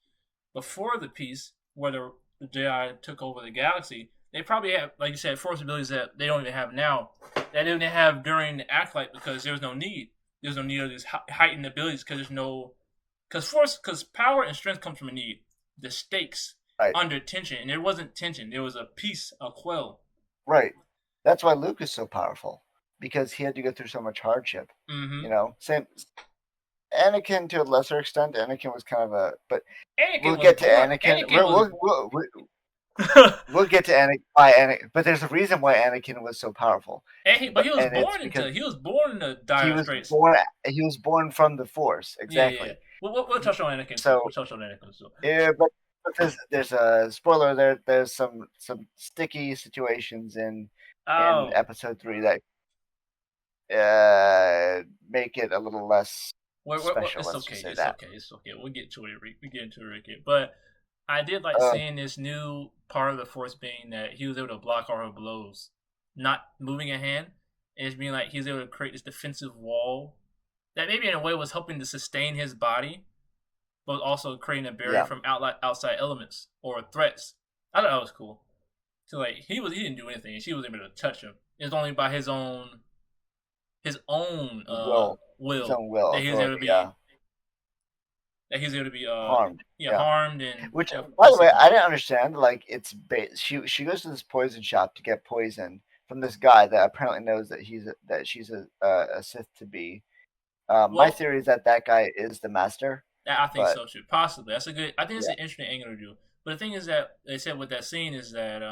before the peace, where the Jedi took over the galaxy, they probably have, like you said, force abilities that they don't even have now. That they didn't have during the Acolyte because there was no need. There's no need of these heightened abilities because there's no because power and strength comes from a need. The stakes Right. under tension, and there wasn't tension. There was a peace, a quell. Right. That's why Luke is so powerful, because he had to go through so much hardship. Mm-hmm. Same. Anakin to a lesser extent. Anakin was kind of but Anakin we'll was get to born. Anakin. Anakin was. We'll get to Anakin. But there's a reason why Anakin was so powerful. But he was And it's born because into. He was born in the he dire was straits. born. He was born from the Force. Yeah. Exactly. We'll touch on Anakin too. So We'll touch on Anakin too. yeah, but there's a spoiler there. There's some sticky situations in Oh, episode 3 that make it a little less. special. it's Let's just okay. say It's that. okay. It's okay. We'll get to it. We get into it, Ricky. But I did like Uh, seeing this new part of the Force being that he was able to block all her blows, not moving a hand, and it's being like he was able to create this defensive wall that maybe in a way was helping to sustain his body, but also creating a barrier yeah, from outside elements or threats. I thought that was cool. So like he didn't do anything, and she was able to touch him. It's only by his own will his will own will that he was able authority. to Yeah, be that he's able to be harmed. yeah, Yeah. harmed and Which, by the way, assisted. I didn't understand. Like, she goes to this poison shop to get poison from this guy that apparently knows that she's a Sith to be. My Well, theory is that that guy is the master, I think but so too. Possibly that's a good. I think it's yeah, an interesting angle to do. But the thing is that they said with that scene is that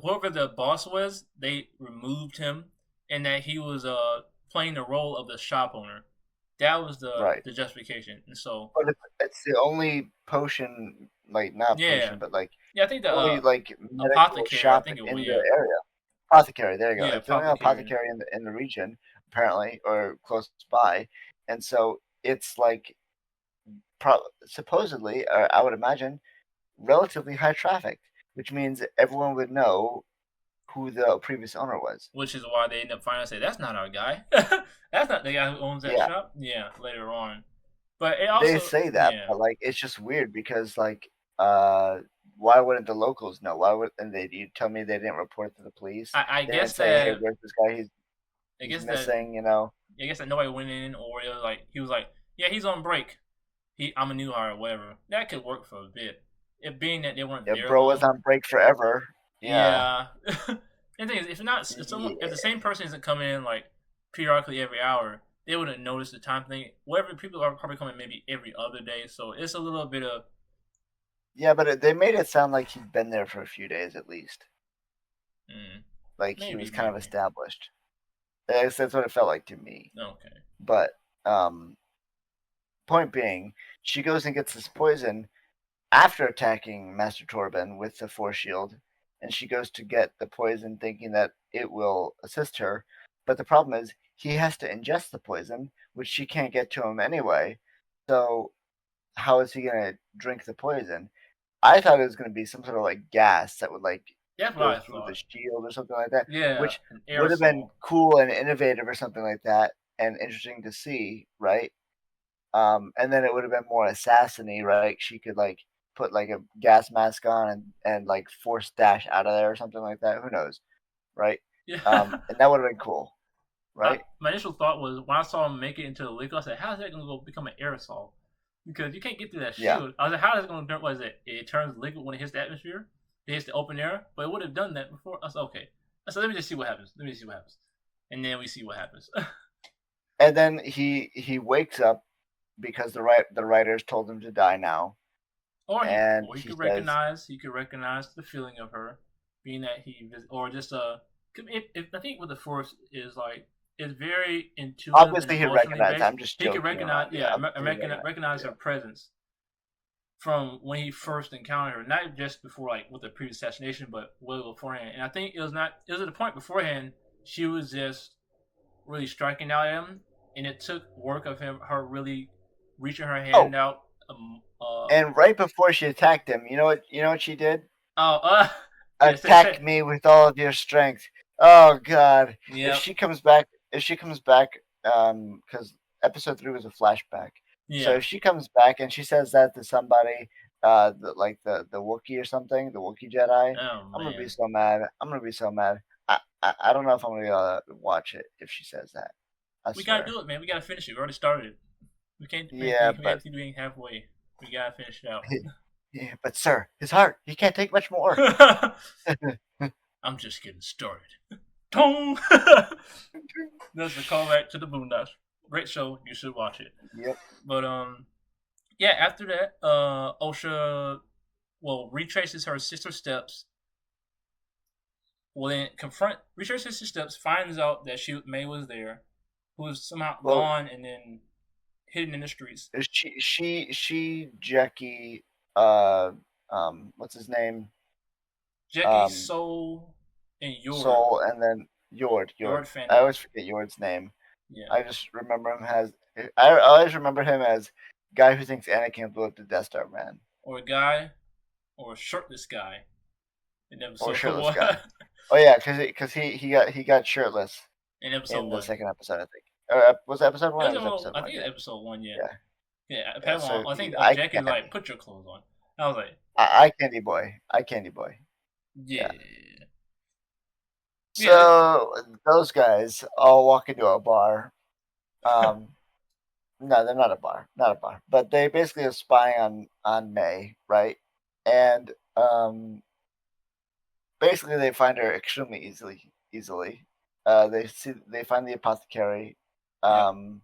whoever the boss was, they removed him, and that he was playing the role of the shop owner. That was right. the justification, and so But it's the only potion, like not yeah, potion, but like yeah. I think the only like medical apothecary. I shop think it in was the yeah, area. Apothecary, there you go. yeah, It's the only apothecary. apothecary in the region, apparently, or close by, and so it's like supposedly, or I would imagine, relatively high traffic, which means everyone would know who the previous owner was. Which is why they end up finding out say that's not our guy. That's not the guy who owns that Yeah, shop. Yeah, later on. But it they also say that, yeah. but like it's just weird because uh why wouldn't the locals know? Why would and they you tell me they didn't report to the police? I They didn't guess say, hey, that where's this guy? I He's guess that missing. You know, I guess that nobody went in or it was like he was like, yeah, he's on break. I'm a new hire or whatever. That could work for a bit. It being that they weren't if there bro was long. on break forever. Yeah, Yeah. And the thing is, if not, if the yeah, same person isn't coming in like periodically every hour, they wouldn't notice the time thing. Whatever people are probably coming maybe every other day, so it's a little bit of yeah. But they made it sound like he'd been there for a few days at least. mm, Like he maybe was kind of maybe established. That's what it felt like to me. okay. But um, point being, she goes and gets this poison after attacking Master Torben with the Force Shield, and she goes to get the poison thinking that it will assist her. But the problem is, he has to ingest the poison, which she can't get to him anyway. So, how is he going to drink the poison? I thought it was going to be some sort of like gas that would like That's what go I through the thought. shield or something like that, Yeah, which an would have been aerosol. cool and innovative or something like that and interesting to see, right? And then it would have been more assassiny, right? She could like put like a gas mask on and like force dash out of there or something like that. Who knows, right? Yeah. And that would have been cool, right? My initial thought was when I saw him make it into the liquid, I said, "How's that going to go become an aerosol?" Because you can't get through that Yeah, shield. I was like, "How is it going to? Was it? It turns liquid when it hits the atmosphere. It hits the open air, but it would have done that before." I said, "Okay." I said, "Let me just see what happens. Let me see what happens," and then we see what happens. and then he wakes up because the writers told him to die now, and or he says, he could recognize the feeling of her, being that or just if I think what the force is like is very intuitive and obviously he emotionally recognized. based. I'm just He could joking recognize around. Yeah, yeah, obviously he recognized. recognize her Yeah, presence from when he first encountered her, not just before like with the previous assassination, but well beforehand. And I think it was at the point beforehand she was just really striking out at him, and it took work of her really reaching her oh, hand out. and right before she attacked him, you know what she did? Oh, yeah, Attack me with all of your strength. Oh God! yep, If she comes back, because episode 3 was a flashback. So yeah. if she comes back and she says that to somebody, like the Wookiee or something, the Wookiee Jedi, Oh I'm gonna be man, so mad. I'm gonna be so mad. I don't know if I'm gonna watch it if she says that. I we gotta swear. do it, man. We gotta finish it. We already started it. Yeah, We but can't keep doing halfway. We gotta finish it out. yeah, but sir, his heart. He can't take much more. I'm just getting started. Tong. That's a callback to the Boondocks. Great show. You should watch it. Yep. But yeah. After that, Osha retraces her sister's steps. Well, then retraces her steps, finds out that May was there, who was somehow Well, gone and then hidden in the streets. Jackie, uh, what's his name? Jackie, Um, Soul, and Yord. Soul, and then Yord. Yord I Fandor. always forget Yord's name. Yeah. I just remember him as I always remember him as guy who thinks Anakin blew up the Death Star, man, Or a guy, or a shirtless guy in or episode shirtless one. guy. Oh yeah, because he got shirtless In episode in the one. second episode, I think. Or was it episode one? It was episode I one. think it's Yeah, episode one. Yeah. yeah, Yeah. yeah. Padawan. So I think eye Jackie was like, candy, "Put your clothes on." I was like, eye candy boy, eye candy boy. Yeah. "Yeah, yeah." So those guys all walk into a bar. Um, no, they're not a bar, not a bar, but they basically are spying on May, right? And basically they find her extremely easily. They find the apothecary, Yep. um,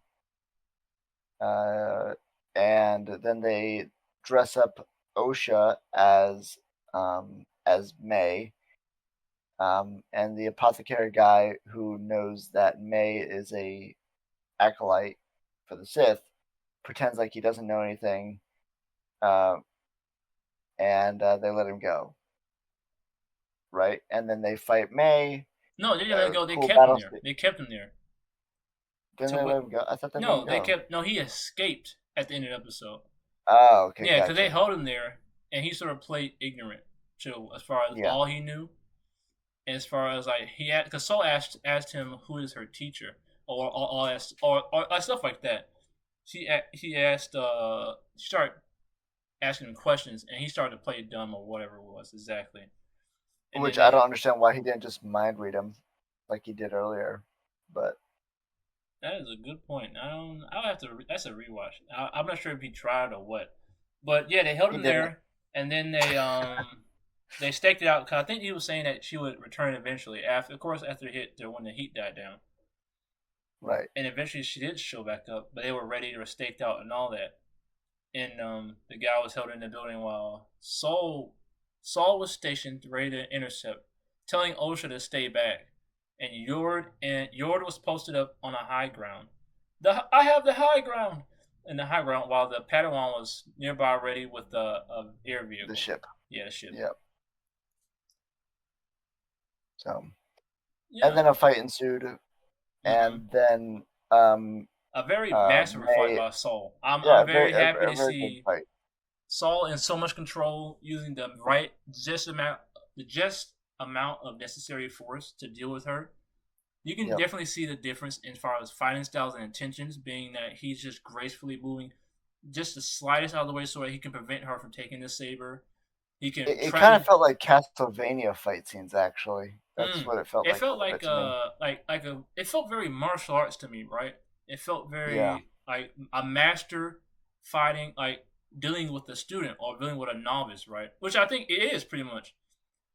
uh, and then they dress up OSHA as May, and the apothecary guy who knows that May is a acolyte for the Sith pretends like he doesn't know anything, uh, and they let him go, right? And then they fight May. No, they didn't let him go. They Cool kept him battle. there. They kept him there. Didn't To they let what? him go? I thought they let him No, they go. kept. No, he escaped at the end of the episode. Oh, okay, Yeah, because they gotcha. held him there, and he sort of played ignorant to as far as Yeah, all he knew, and as far as like he had. Because Saul asked him who is her teacher, or asked or stuff like that. He asked. She started asking him questions, and he started to play dumb or whatever it was exactly. And then which I don't understand why he didn't just mind read him like he did earlier, but that is a good point. I don't. I'll have to. That's a rewatch. I'm not sure if he tried or what, but yeah, they held he him didn't. there, and then they staked it out. Cause I think he was saying that she would return eventually. After, of course, after it hit there when the heat died down, Right. and eventually she did show back up. But they were ready. They were staked out and all that. And the guy was held in the building while Saul was stationed ready to intercept, telling Osha to stay back. And Yord was posted up on a high ground. I have the high ground in the high ground while the Padawan was nearby ready with a air The vehicle. ship. Yeah, the ship. Yep. So, and Yeah. then a fight ensued, Mm-hmm. and then um, A very masterful fight May. by Saul. I'm Yeah, very happy a to very good see fight. Saul in so much control, using the just amount of necessary force to deal with her. You can Yep. definitely see the difference as far as fighting styles and intentions, being that he's just gracefully moving just the slightest out of the way so that he can prevent her from taking the saber. He can It try. kind of felt like Castlevania fight scenes. Actually, that's Mm, what it felt it like a felt little bit to me. it felt very martial arts to me, right? It felt Yeah. very like a master fighting, like dealing with a student or dealing with a novice, right? Which I think it is pretty much.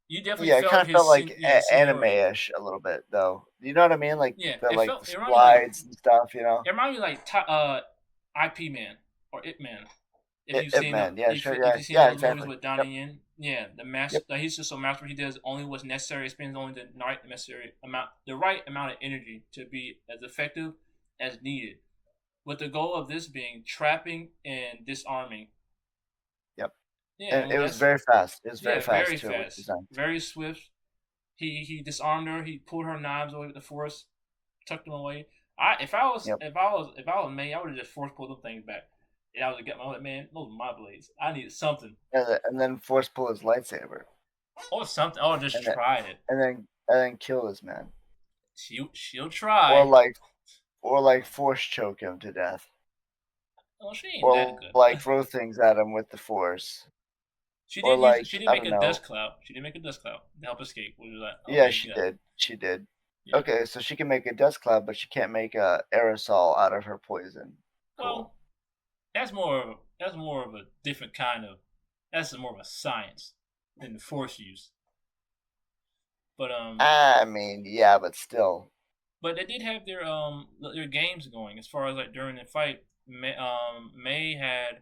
You definitely Yeah, it felt kind of felt his like seniority. anime-ish a little bit, though. You know what I mean? Like Yeah, the it reminded me like slides and stuff. You know, IP Man or It Man. Ip Man. Yeah, sure. If Yeah, you've seen yeah, those movies exactly. with Yep, Donnie Yen, yeah, yep, like he's just so master. He does only what's necessary. Spends only the right amount of energy to be as effective as needed. With the goal of this being trapping and disarming. yep. Yeah, And and it was that's very fast. It was very yeah, very fast too, which fast, is nice. very swift. He disarmed her. He pulled her knives away with the force, tucked them away. Yep. If I was me, I would have just force pulled them things back. And I would have got my man. Those are my blades. I needed something And then force pull his lightsaber, or something. Or just and then tried it. kill this man, She'll or try. force choke him to death, Well, she ain't that or good. like throw things at him with the force, or like She did I make don't a know. dust cloud. She did make a dust cloud to help escape. Which was like, Yeah, okay, she yeah, did. She did. yeah. Okay, so she can make a dust cloud, but she can't make a aerosol out of her poison. Cool. Well, that's more of a different kind of. That's more of a science than the force use. But I mean, yeah, but still. but they did have their games going as far as like during the fight. May had,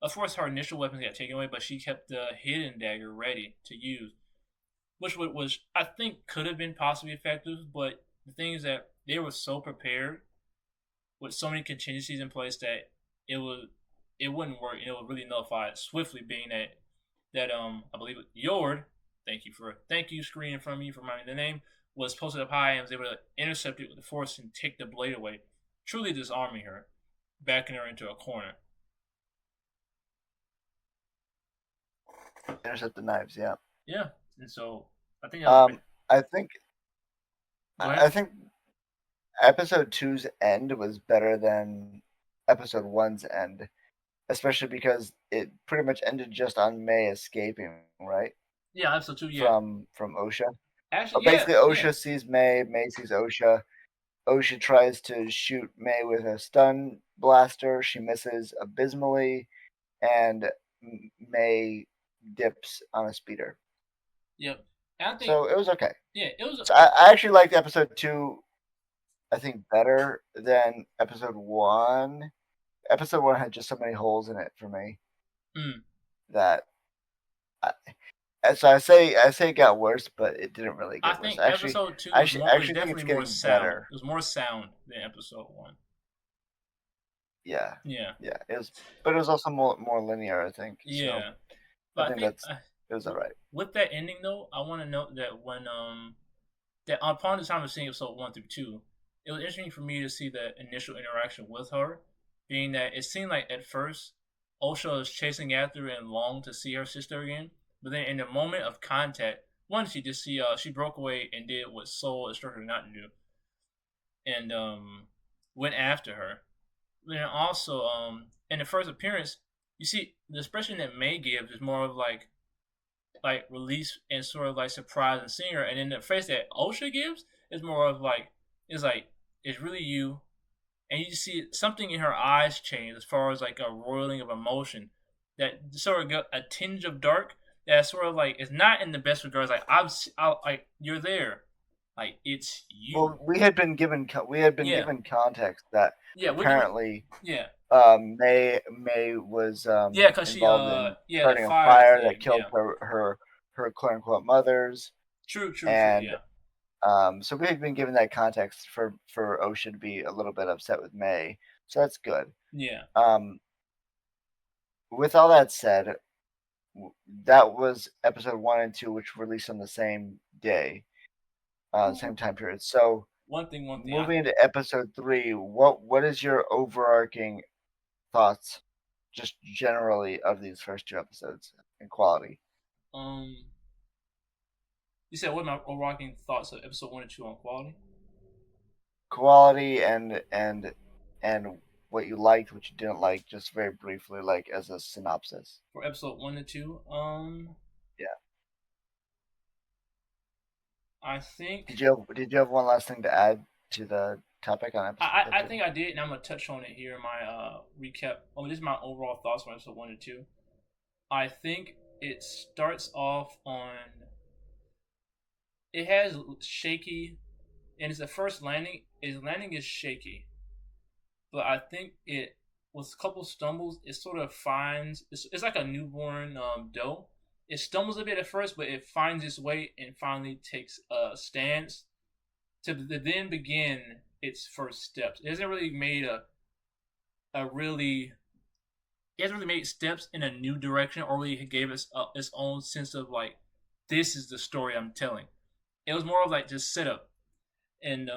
of course, her initial weapons got taken away, but she kept the hidden dagger ready to use, which was I think could have been possibly effective. But the thing is that they were so prepared with so many contingencies in place that it was it wouldn't work. And it would really nullify it swiftly. Being that I believe Yord, thank you screen in front of me for reminding the name, was posted up high and was able to intercept it with the force and take the blade away. truly disarming her, backing her into a corner. Intercept the knives. Yeah. Yeah, and so I think that was Um, I think go I ahead. think episode two's end was better than episode one's end, especially because it pretty much ended just on May escaping, right? Yeah, episode two. Yeah, From OSHA. actually, yeah, Basically, yeah, OSHA sees May. May sees OSHA. OSHA tries to shoot May with a stun blaster. She misses abysmally, and May dips on a speeder. yep. And I think So it was okay. yeah, it was. So I actually liked episode two. I think better than episode one. Episode one had just so many holes in it for me Mm, that. So I say it got worse, but it didn't really I get worse. think Actually, episode two I was actually, more I was actually think it's definitely more getting sound. better. It was more sound than episode one. Yeah, Yeah, yeah. It was, but it was also more linear. I think so. yeah. I But I think think that's it was alright. with that ending though, I want to note that when that upon the time of seeing episode one through two, it was interesting for me to see the initial interaction with her, being that it seemed like at first Osha was chasing after her and longed to see her sister again, but then in the moment of contact, one she broke away and did what Soul instructed her not to do, and went after her. Then also in the first appearance, you see the expression that May gives is more of like release and sort of like surprise and seeing her, and then the face that Osha gives is more of like it's really you, and you see something in her eyes change as far as like a roiling of emotion that sort of got a tinge of dark that sort of like is not in the best regards. Like like you're there, like it's you. Well, Yeah, given context that yeah. What apparently yeah, May was yeah, because she involved in yeah, the starting a fire fire that thing. killed Yeah, her quote unquote mothers, true. and Yeah, so we had been given that context for Ocean to be a little bit upset with May, so that's good. yeah. Um, with all that said, that was episode one and two, which were released on the same day, same time period. So One thing. moving into episode three, what is your overarching thoughts, just generally, of these first two episodes and quality? Um, you said what are my overarching thoughts of episode one and two on quality Quality and what you liked, what you didn't like, just very briefly, like as a synopsis. for episode one and two. Yeah. I think Did you have one last thing to add to the topic on episode I two? think I did, and I'm gonna touch on it here in my recap. Oh, this is my overall thoughts on episode one and two. I think it starts off on. It has shaky, and it's the first landing. Its landing is shaky, but I think it with a couple stumbles, it sort of finds it's like a newborn doe. It stumbles a bit at first, but it finds its way and finally takes a stance to then begin its first steps. It hasn't really made a really it hasn't really made steps in a new direction or really gave us its own sense of like this is the story I'm telling. It was more of like just setup, and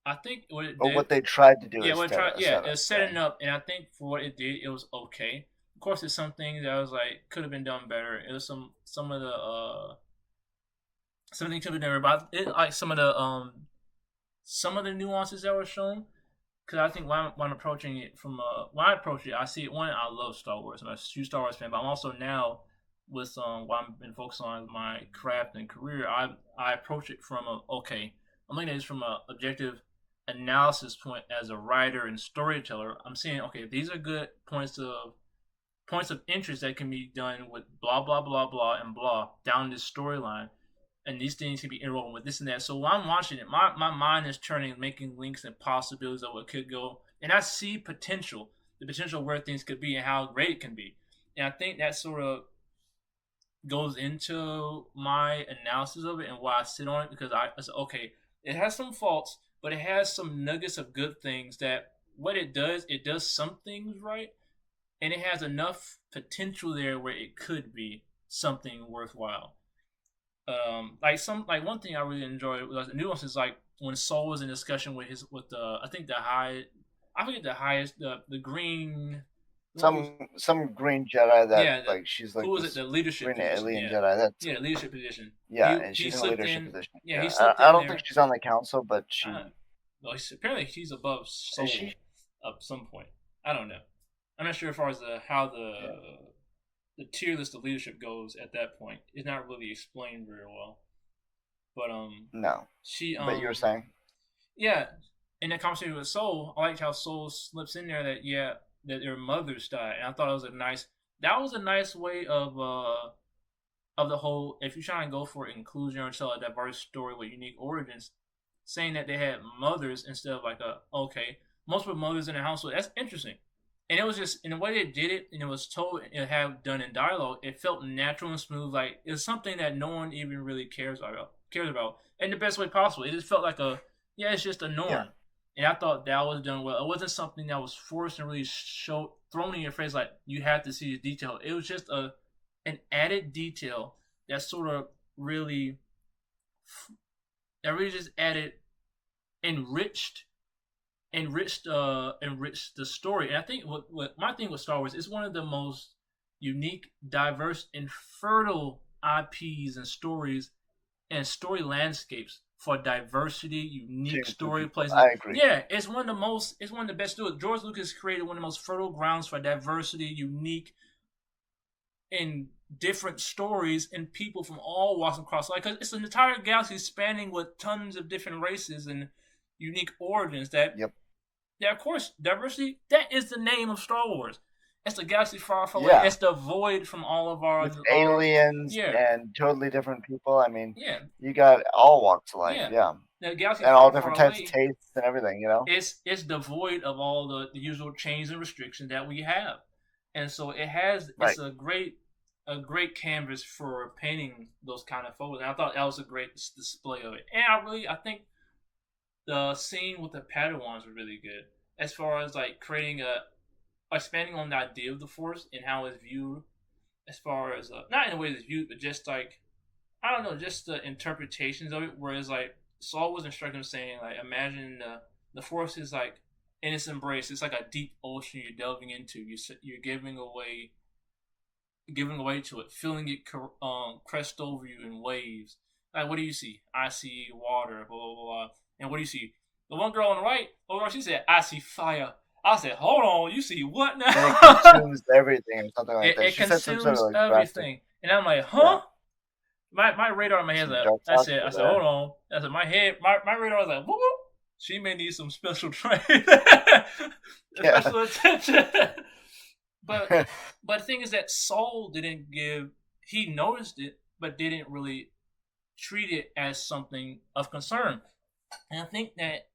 I think what it But did, what they tried to do yeah, is what it tried, yeah, set up. it's Yeah. setting up, and I think for what it did, it was okay. Of course, there's some things that I was like could have been done better. It was some of the something could have been done better, but like some of the nuances that were shown. Because I think when approaching it from when I approach it, I see it. One, I love Star Wars. I'm a huge Star Wars fan, but I'm also now with what I've been focused on my craft and career. I approach it from okay. I'm looking at this from a objective analysis point as a writer and storyteller. I'm seeing okay, these are good points of interest that can be done with blah blah blah blah and blah down this storyline, and these things can be interwoven with this and that. So while I'm watching it, my mind is turning, making links and possibilities of what could go, and I see potential, the potential where things could be and how great it can be. And I think that sort of goes into my analysis of it and why I sit on it because I said, okay, it has some faults, but it has some nuggets of good things that what it does some things right, and it has enough potential there where it could be something worthwhile. Like one thing I really enjoyed was the nuances. Like when Saul was in discussion with the I think the high I forget the highest the green the one who's Some green Jedi that yeah like she's who like was it this the leadership green position alien yeah Jedi. That's yeah leadership position yeah, and he she's in a slipped leadership in position. yeah he Yeah, slipped I in don't think there she's on the council, but uh, she well, apparently he's above is she. Soul at some point. I don't know. I'm not sure as far as how Yeah, the tier list of leadership goes at that point. It's not really explained very well. But no, she but you were saying yeah, in the conversation with Soul, I liked how Soul slips in there that yeah that their mothers died, and I thought it was a nice that was a nice way of the whole if you're trying to go for inclusion or tell a diverse story with unique origins, saying that they had mothers instead of like a okay multiple mothers in the household. That's interesting, and it was just in the way they did it, and it was told and have done in dialogue. It felt natural and smooth, like it's something that no one even really cares about, in the best way possible. It just felt like a yeah, it's just a yeah, norm, and I thought that was done well. It wasn't something that was forced and really thrown in your face like you have to see the detail. It was just a an added detail that sort of really that really just added enriched enriched the story. And I think what my thing with Star Wars is one of the most unique, diverse, and fertile IPs and stories and story landscapes for diversity, unique to story people. places. I agree. Yeah, it's one of the best. George Lucas created one of the most fertile grounds for diversity, unique, and different stories and people from all walks across life. Because it's an entire galaxy spanning with tons of different races and unique origins that Yep. yeah, of course, diversity. That is the name of Star Wars. It's the galaxy far, far away. Yeah, It's the void from all of with aliens yeah, and totally different people. I mean, yeah, you got all walks of life. yeah. Yeah, The galaxy and all far, far different types of away. tastes and everything. You know. It's devoid of all the usual chains and restrictions that we have, and so it has. It's Right. a great canvas for painting those kind of photos. And I thought that was a great display of it. And I think the scene with the Padawans was really good as far as like creating a expanding on the idea of the Force and how it's viewed, as far as not in the way it's viewed, but just like I don't know, just the interpretations of it. Whereas like Saul was instructing him saying like, imagine the Force is like in its embrace. It's like a deep ocean you're delving into. You're giving away to it, feeling it crest over you in waves. Like, what do you see? I see water, blah, blah, blah. And what do you see? The one girl on the right, over she said, I see fire. I said, hold on, you see what now? And it consumes everything or something like that. It She said some sort of consumes like drastic. everything. And I'm like, Yeah, huh? My radar in my head is some like, dark thoughts I over said, there. hold on. I said, my radar was like, whoop, whoop. She may need some special training, Yeah. special attention. But but the thing is that Saul didn't give. He noticed it, but didn't really treat it as something of concern. And I think that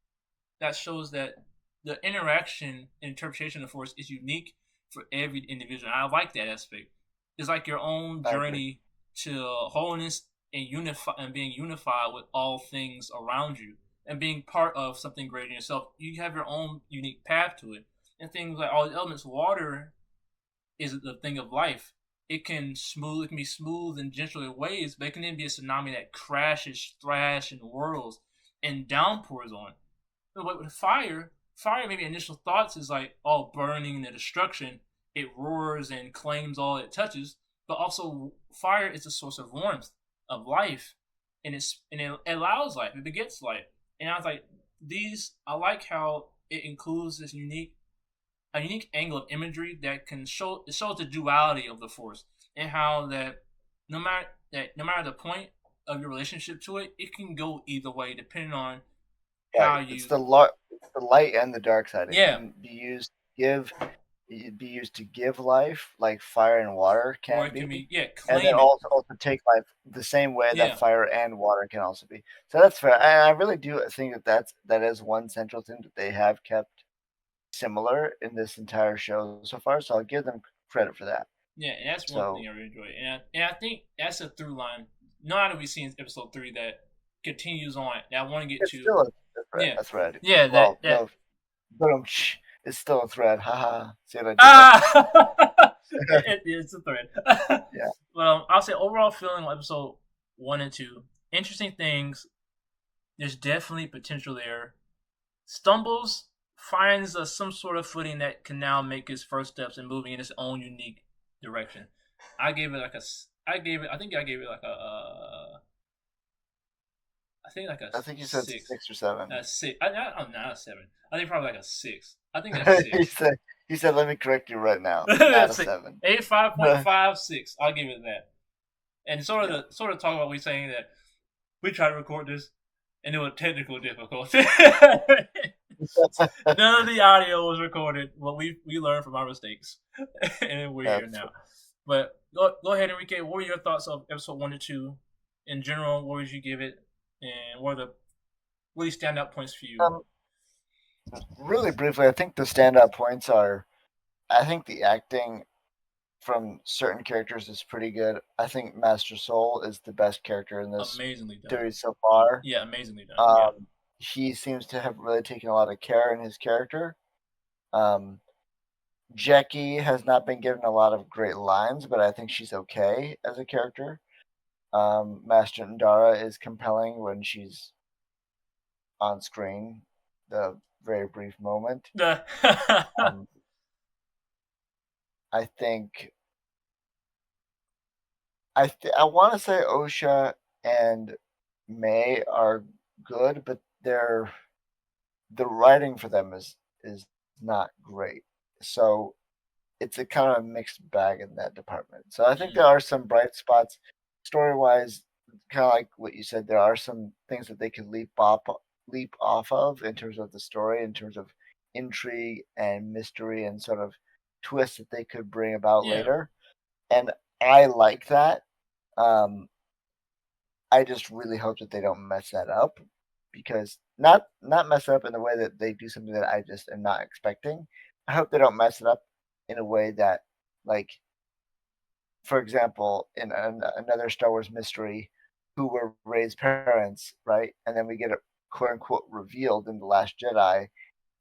that shows that the interaction and interpretation of force is unique for every individual. And I like that aspect. It's like your own I agree. journey to wholeness and unify and being unified with all things around you and being part of something greater than yourself. You have your own unique path to it. And things like all the elements, water is the thing of life. It can be smooth and gentle in waves, but it can then be a tsunami that crashes, thrashes, and whirls and downpours on. But with fire maybe initial thoughts is like all burning and destruction. It roars and claims all it touches, but also fire is a source of warmth, of life, and it allows life. It begets life. And I was like, these I like how it includes this unique angle of imagery that can show it shows the duality of the force and how no matter the point of your relationship to it, it can go either way depending on Yeah, how it's you it's the light and the dark side. It yeah, can be used to give life, like fire and water or can it can be, be yeah, and then claim it. also take life the same way that Yeah. fire and water can also be. So that's fair. I really do think that is one central thing that they have kept similar in this entire show so far. So I'll give them credit for that. Yeah, and that's one So thing I really enjoy. And I think that's a through line. Now that we've seen episode 3 that continues on that I want to get it's to still yeah. a thread. Yeah, Well, that no, boom, it's still a thread. Haha. See what I did there? ah it's a thread. Yeah. Well, I'll say overall feeling on episode 1 and 2, interesting things there's definitely potential there. Stumbles, finds some sort of footing that can now make his first steps and moving in its own unique direction. I gave it like a. I gave it. I think I gave it like a. I think like a I think you said six. 6 or 7. A six. I'm not a seven. I think probably like a six. I think that's he six. said, he said, let me correct you right now. Not a That's it. 7. 85.56. I'll give it that. And Yeah. sort of talk about we saying that we tried to record this and there were technical difficulties. None of the audio was recorded. Well, we learned from our mistakes, and we're here now. Absolutely. But go ahead, Enrique. What were your thoughts of episode 1 to 2 in general? What would you give it, and what are the really standout points for you? Um, really briefly, I think the standout points are, I think the acting from certain characters is pretty good. I think Master Soul is the best character in this Amazingly done. series so far. Yeah, amazingly done. Yeah. He seems to have really taken a lot of care in his character. Um, Jackie has not been given a lot of great lines, but I think she's okay as a character. Master Ndara is compelling when she's on screen, the very brief moment. Um, I think I want to say Osha and May are good, but the writing for them is not great. So it's a kind of mixed bag in that department. So I think there Mm, are some bright spots story wise, kind of like what you said. There are some things that they could leap off of in terms of the story, in terms of intrigue and mystery and sort of twists that they could bring about yeah. later. And I like that. Um, I just really hope that they don't mess that up, because not mess it up in the way that they do something that I just am not expecting. I hope they don't mess it up in a way that, like, for example, in another Star Wars mystery, who were Rey's parents, right? And then we get it quote unquote revealed in the Last Jedi,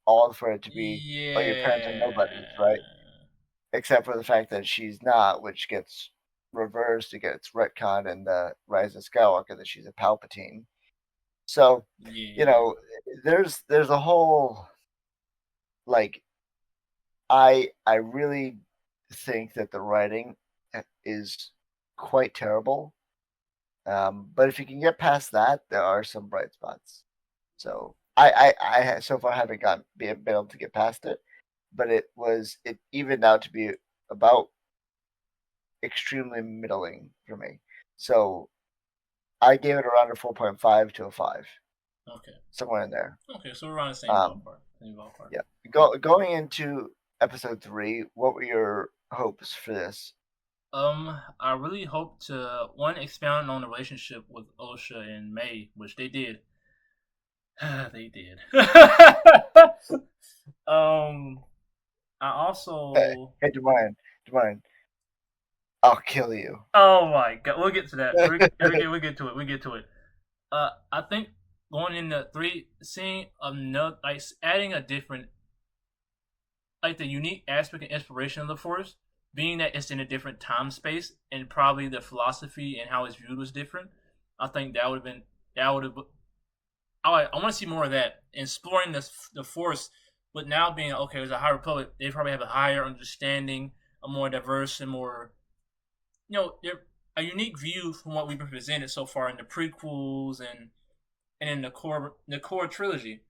all for it to be, oh, your parents are nobodies, right? Yeah. Except for the fact that she's not, which gets reversed, it gets retconned in the Rise of Skywalker that she's a Palpatine. So, you Yeah. know, there's a whole, like, I really think that the writing is quite terrible. But if you can get past that, there are some bright spots. So I so far haven't been able to get past it, but it evened out to be about extremely middling for me. So I gave it around a 4.5 to a 5, Okay. somewhere in there. Okay. So we're around the same Um, ballpark. Same ballpark. yeah. Going into episode 3, what were your hopes for this? I really hope to one expound on the relationship with Osha and May, which they did. They did. um, I Hey, also. hey, Demarian, I'll kill you. Oh my god, we'll get to that. We get to it. We get to it. I think going into 3, seeing another, like adding a different, like the unique aspect and inspiration of the Force, being that it's in a different time space and probably the philosophy and how it's viewed was different. I think that would have been that would have. I want to see more of that, exploring the Force, but now being okay as a High Republic, they probably have a higher understanding, a more diverse and more, they're a unique view from what we've been presented so far in the prequels and in the core trilogy.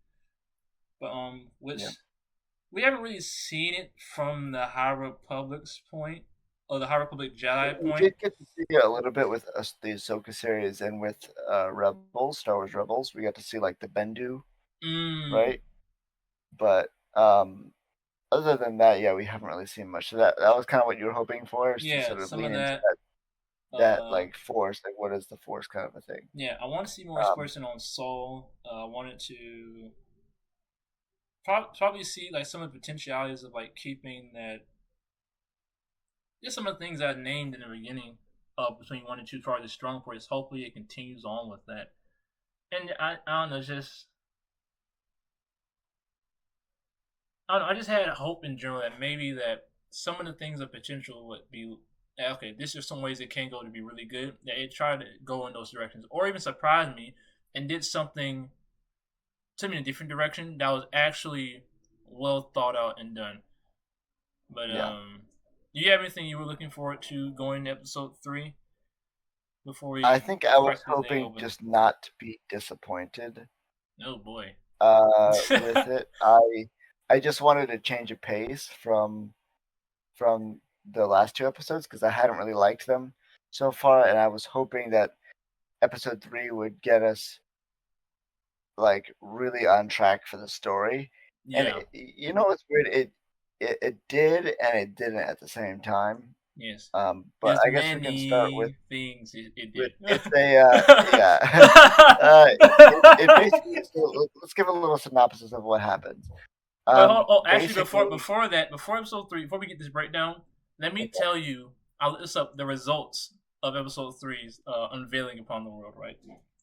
But Yeah. which we haven't really seen it from the High Republic's point or the High Republic Jedi We point. did get to see it a little bit with the Ahsoka series and with Rebels, Star Wars Rebels. We got to see like the Bendu, Mm, right? But other than that, yeah, we haven't really seen much. So that was kind of what you were hoping for, is to yeah, sort of some of lean into that. that Uh, like force, like what is the force kind of a thing. yeah, I want to see more Um, exploration on Soul. I wanted to probably see like some of the potentialities of like keeping that. Just some of the things I named in the beginning between 1 and 2 as far as the strong points. Hopefully, it continues on with that. And I don't know, just I don't know. I just had hope in general that maybe that some of the things of potential would be okay. This is some ways it can go to be really good. That it tried to go in those directions, or even surprise me and did something. took me in a different direction that was actually well thought out and done. But Yeah. do you have anything you were looking forward to going to episode 3 before I we think I was crack this thing hoping open? just not to be disappointed Oh boy. with it. I just wanted to change a pace from the last two episodes because I hadn't really liked them so far, and I was hoping that episode 3 would get us like really on track for the story. And Yeah. you know what's weird? It did and it didn't at the same time. Yes. But There's I guess we can start many things it with did. it's a yeah. It basically so let's give a little synopsis of what happens. Actually, Basically, before episode 3, before we get this breakdown, let me tell you. I'll look this up. The results of episode 3's unveiling upon the world. Right.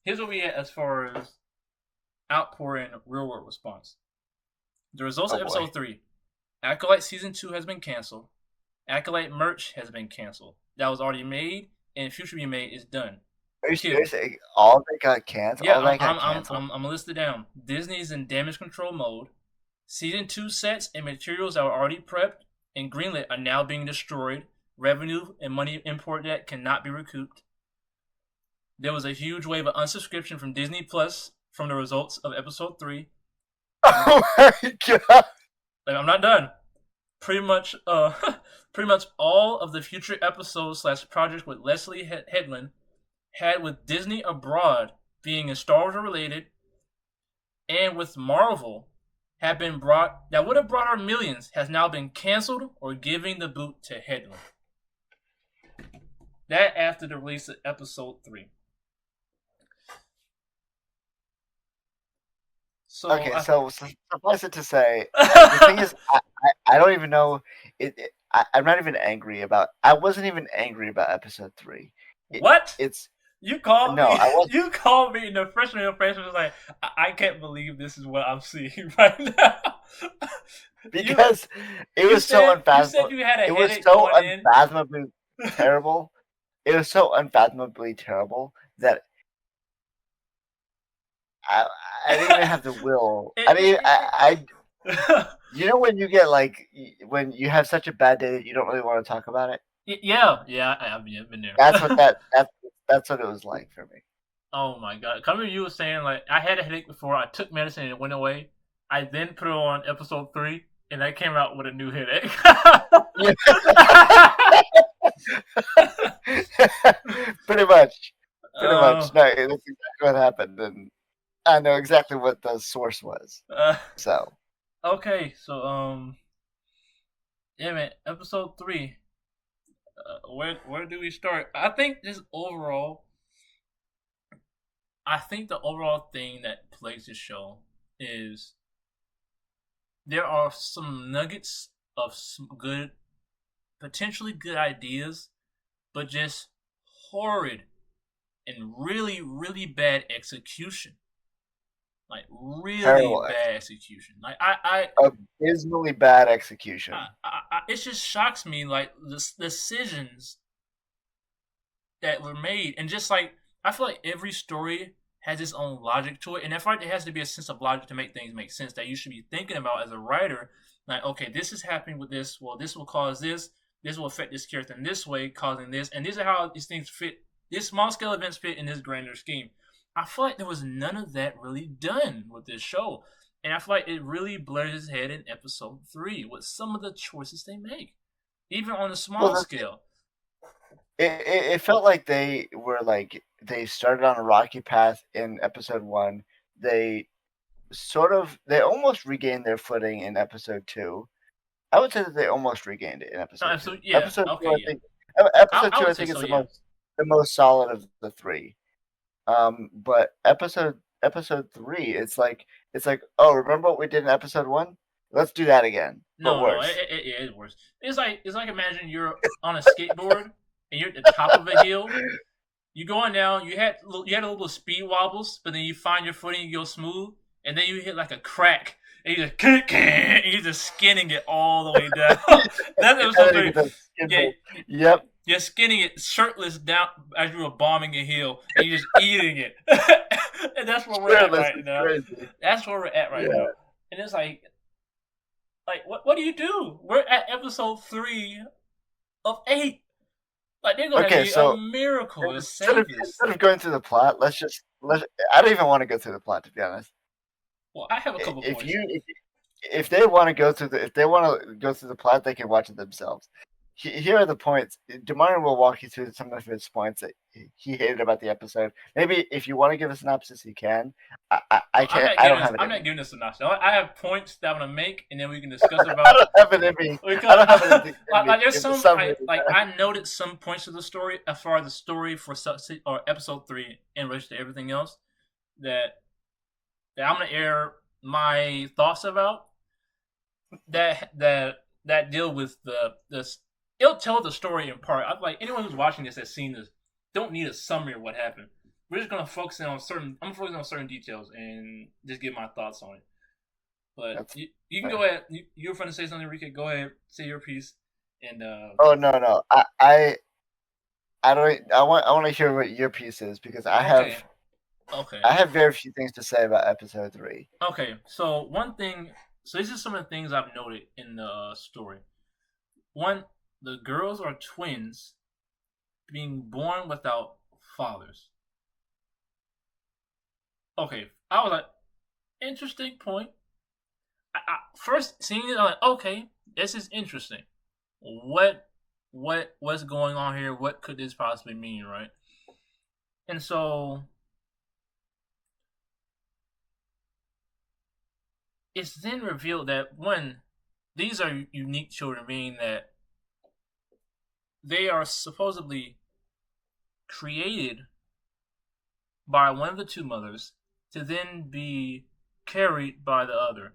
Here's what we had as far as outpouring real world response. The results oh of boy, episode 3. Acolyte season 2 has been canceled. Acolyte merch has been canceled. That was already made and future be made is done. are you Two. serious? All that got canceled. Yeah, All that got canceled. I'm gonna list it down. Disney is in damage control mode. Season 2 sets and materials that were already prepped and greenlit are now being destroyed. Revenue and money imported that cannot be recouped. There was a huge wave of unsubscription from Disney Plus from the results of episode 3. Oh my god! Like, I'm not done. Pretty much, pretty much all of the future episodes / projects with Leslie Headland had with Disney abroad being in Star Wars related, and with Marvel have been brought that would have brought her millions has now been canceled or giving the boot to Headland. That after the release of episode 3. So Okay, so suffice it to say, the thing is, I don't even know. I'm not even angry about. I wasn't even angry about episode 3. what? It's You called no, me. I wasn't You called me, and the freshman impression was like, I can't believe this is what I'm seeing right now. you because it was so you said you had a It was headache so going in. unfathomably terrible. It was so unfathomably terrible that I, I didn't even have the will. I mean, you know when you get like when you have such a bad day that you don't really want to talk about it. yeah, I've been there. That's what that's what it was like for me. Oh my god! Coming, you were saying like I had a headache before. I took medicine and it went away. I then put it on episode 3, and I came out with a new headache. pretty much, pretty uh, much. No, that's exactly what happened, and I know exactly what the source was. uh, So okay, so yeah, man. Episode 3. Where do we start? I think the overall thing that plagues this show is there are some nuggets of some good, potentially good ideas, but just horrid and really, really bad execution. Like really terrible, bad execution. Like abysmally bad execution. it just shocks me. Like the decisions that were made, and just like I feel like every story has its own logic to it, and I feel like there has to be a sense of logic to make things make sense that you should be thinking about as a writer. Like, okay, this is happening with this. Well, this will cause this. This will affect this character in this way, causing this, and these are how these things fit. These small scale events fit in this grander scheme. I feel like there was none of that really done with this show, and I feel like it really blurs its head in episode 3 with some of the choices they make, even on a Well, small scale. it felt like they started on a rocky path in episode 1. They they almost regained their footing in episode 2. I would say that they almost regained it in No, episode 2. absolutely, yeah, Episode 2, okay, I yeah. think episode I 2 would I say think is so, yeah. the most solid of the 3. But episode 3, it's like, oh, remember what we did in episode 1? Let's do that again, but No, worse. it's worse. It's like imagine you're on a skateboard and you're at the top of a hill. You going down. You had a little speed wobbles, but then you find your footing, you go smooth, and then you hit like a crack, and he's just skinning it all the way down. That's And episode then he three. gets a skin Yeah, move. Yep. you're skinning it shirtless down as you were bombing a hill, and you're just eating it. And that's where we're at Shirtless right is now. crazy. That's where we're at right Yeah. now. And it's like what do you do? We're at episode 3 of 8. Like they're gonna Okay, need a so miracle to instead save of this instead thing. of going through the plot, I don't even want to go through the plot, to be honest. Well, I have a couple If points. if they want to go through the plot, they can watch it themselves. Here are the points. Demarin will walk you through some of his points that he hated about the episode. Maybe if you want to give a synopsis, he can. I I'm can't. not I giving don't this. have it I'm in not me. giving this a notch. I have points that I'm gonna make, and then we can discuss I about. don't have it in me. Because I don't have it in me like to there's give the some summary. I noted some points of the story as far as the story for or episode 3 in relation to everything else that I'm gonna air my thoughts about that deal with this. It'll tell the story in part. I'm like anyone who's watching this has seen this don't need a summary of what happened. We're just gonna focus in on certain. I'm focusing on certain details and just give my thoughts on it. But you can go ahead. You were trying to say something, Enrique. Go ahead, say your piece. And Oh no. I don't. I want to hear what your piece is because okay. I have very few things to say about episode 3. Okay. So one thing. So these are some of the things I've noted in the story. One, the girls are twins, being born without fathers. Okay, I was like, interesting point. First seeing it, I'm like, okay, this is interesting. What's going on here? What could this possibly mean, right? And so it's then revealed that one, these are unique children, meaning that they are supposedly created by one of the two mothers to then be carried by the other.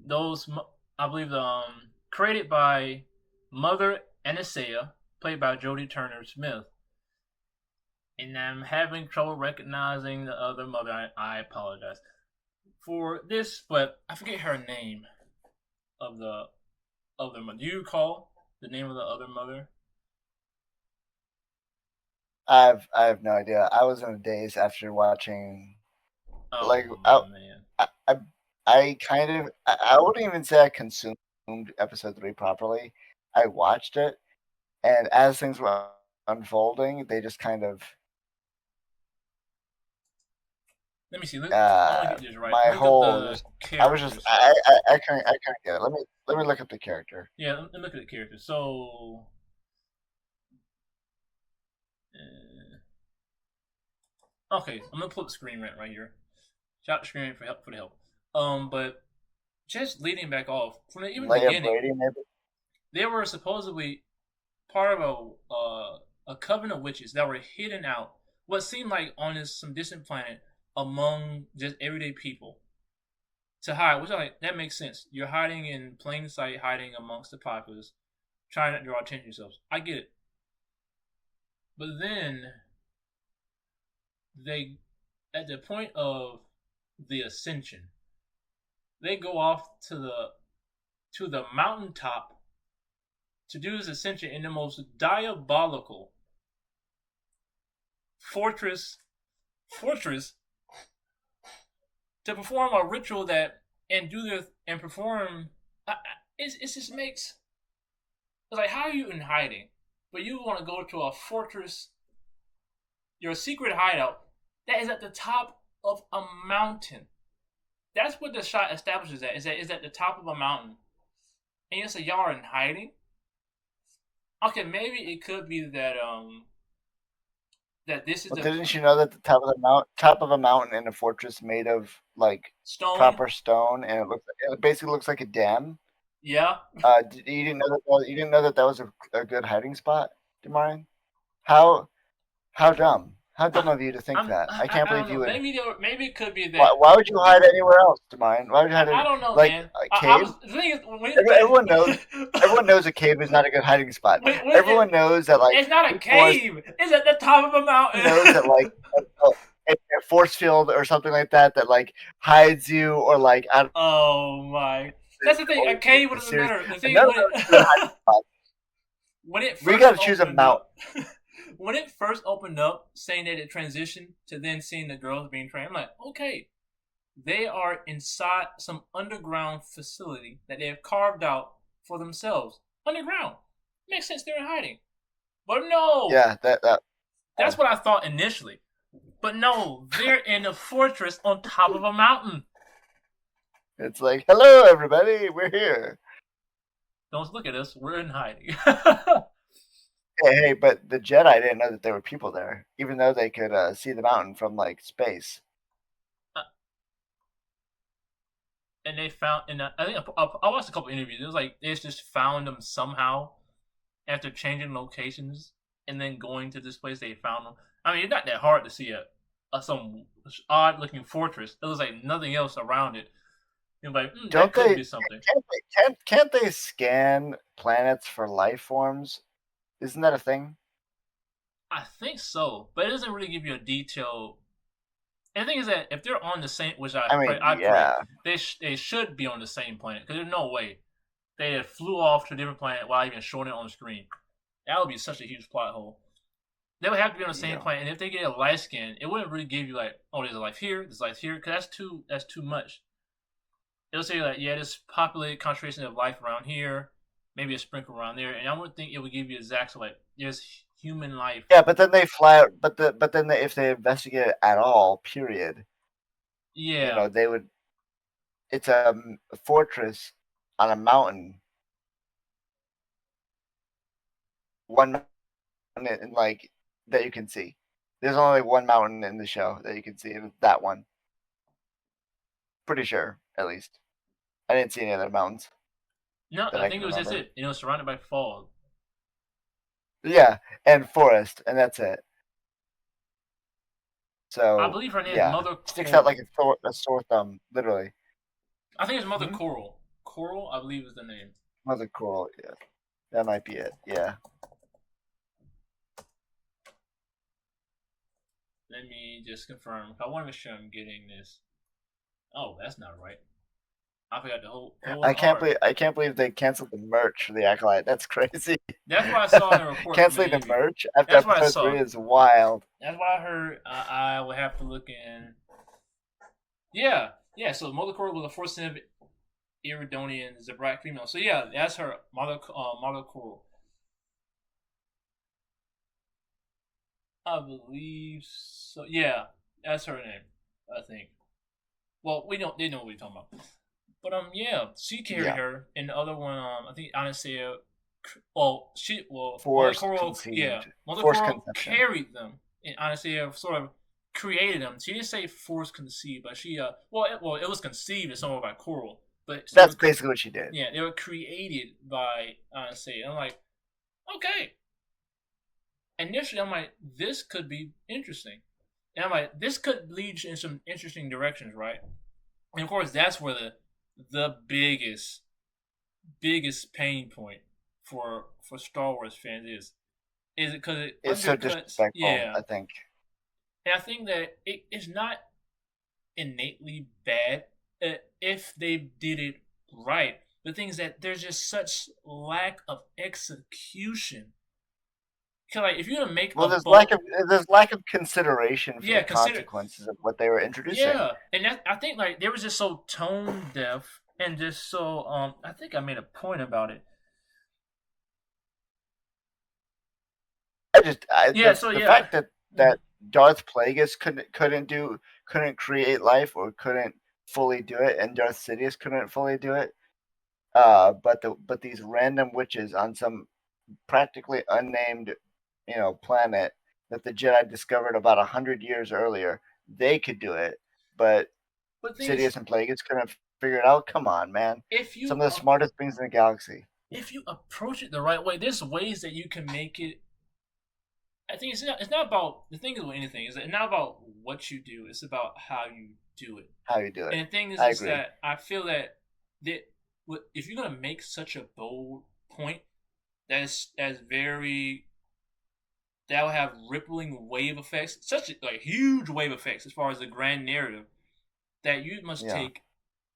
Those, I believe, created by Mother Anastasia, played by Jodie Turner Smith. And I'm having trouble recognizing the other mother. I apologize for this, but I forget her name of the other mother. Do you recall the name of the other mother? I have no idea. I was in a daze after watching. Oh Like man. I kind of I wouldn't even say I consumed episode 3 properly. I watched it, and as things were unfolding, they just kind of Let me see. I want to get this right. my Look up whole the I was characters. just I couldn't get it. Let me look up the character. Yeah, let me look at the characters. So, okay, I'm gonna pull up the screen rant right here. Shout out to Screen Rant for the help. But just leading back off from even the Leia beginning, Brady, maybe. they were supposedly part of a coven of witches that were hidden out, what seemed like on some distant planet among just everyday people to hide. Which like that makes sense. You're hiding in plain sight, hiding amongst the populace, trying not to draw attention to yourselves. I get it. But then they, at the point of the ascension, they go off to the mountaintop to do this ascension in the most diabolical fortress to perform a ritual that and do their and perform. It just makes it's like how are you in hiding, but you want to go to a fortress, your secret hideout that is at the top of a mountain. That's what the shot establishes that is at the top of a mountain, and you say y'all are in hiding. Okay, maybe it could be that this is Well, the didn't you know that the top of a mountain in a fortress made of like stone. proper stone, and it basically looks like a dam. Yeah, You didn't know you didn't know that was a good hiding spot, Demarion? How how dumb? How dumb of you to think that? I can't I believe don't you know. would. Maybe it could be that. Why would you hide anywhere else, Demarion? Why would you hide I it don't know, like man. a I cave? was the thing is Everyone knows. Everyone knows a cave is not a good hiding spot. Everyone knows that like it's not a big forest cave. It's at the top of a mountain. knows that like a force field or something like that that like hides you or like I don't Oh my! know, That's the thing. A cave would the have been series. better. The And thing is none of when those good hiding it spots. when it We first got to choose a opened mountain. up, when it first opened up, saying that it transitioned to then seeing the girls being trained, I'm like, okay, they are inside some underground facility that they have carved out for themselves. Underground. Makes sense they're in hiding. But no, Yeah, that that's what I thought initially. But no, they're in a fortress on top of a mountain. it's like, hello everybody, we're here. Don't look at us. We're in hiding. Hey, but the Jedi didn't know that there were people there, even though they could see the mountain from like space. And they found, and I think I watched a couple interviews. It was like they just found them somehow after changing locations and then going to this place. They found them. I mean, it's not that hard to see a some odd looking fortress. There was like nothing else around it. You're like, that Don't could they? be something. Can't they scan planets for life forms? Isn't that a thing? I think so, but it doesn't really give you a detailed. And the thing is that if they're on the same, which I mean, I pray, yeah, they should be on the same planet because there's no way they had flew off to a different planet while even showing it on the screen. That would be such a huge plot hole. They would have to be on the same yeah, planet, and if they get a light scan, it wouldn't really give you like, oh, there's a life here, there's life here, because that's too much. It'll say like, yeah, there's populated concentration of life around here, maybe a sprinkle around there, and I wouldn't think it would give you exact so like there's human life. yeah. But then they fly. But then if they investigate it at all, period, Yeah, they would. It's a fortress on a mountain. One mountain, like that you can see. There's only one mountain in the show that you can see, and it's that one. Pretty sure, at least. I didn't see any other mountains no, that I I think can it was just remember. it. It was surrounded by fog. Yeah, and forest, and that's it. I So believe her name is yeah, Mother sticks out like Coral. a sore thumb, literally. I think it's Mother Hmm? Coral. Coral, I believe is the name. Mother coral, yeah, that might be it. Yeah. Let me just confirm. I want to make sure I'm getting this. Oh, that's not right. I forgot the whole R. I can't believe they canceled the merch for the Acolyte. That's crazy. That's what I saw in the report from the Canceling the interview. merch after That's what I episode saw. 3 is wild. That's what I heard. I will have to look in. Yeah, yeah. So Mother Coral was a fourth son of Iridonian Zabrak female. So yeah, that's her, Mother Coral. I believe so. Yeah, that's her name. I think. Well, we don't. They know what we're talking about. But yeah, she carried Yeah. her, and the other one, I think Anastasia. Well, Mother Forced Coral, yeah, conceived. Mother Forced Coral conception. carried them, and Anastasia sort of created them. She didn't say forced conceived, but she, it was conceived in some way by Coral, but they That's were, basically what she did. yeah, they were created by Anastasia. I'm like, okay. Initially, I'm like, this could be interesting, and I'm like, this could lead you in some interesting directions, right? And of course, that's where the biggest pain point for Star Wars fans is it because it It's so undercuts, disrespectful, yeah. I think. And I think that it is not innately bad if they did it right. The thing is that there's just such lack of execution. Cause like if you're gonna make Well, a bold, there's lack of consideration for yeah, the consider, consequences of what they were introducing. yeah, and that I think like they was just so tone deaf and just so I think I made a point about it. Yeah, so The yeah. fact that Mhm. Darth Plagueis couldn't create life or couldn't fully do it, and Darth Sidious couldn't fully do it. But these random witches on some practically unnamed, planet that the Jedi discovered about 100 years earlier, they could do it. But But the thing is, Sidious and Plagueis couldn't figure it out. Come on, man! if Some you of the smartest things in the galaxy. if you approach it the right way, there's ways that you can make it. I think it's not about the thing is with anything is it's not about what you do. It's about how you do it. How you do it? And the thing I is agree. that I feel that if you're gonna make such a bold point, that's very that will have rippling wave effects, such like huge wave effects as far as the grand narrative, that you must Yeah. take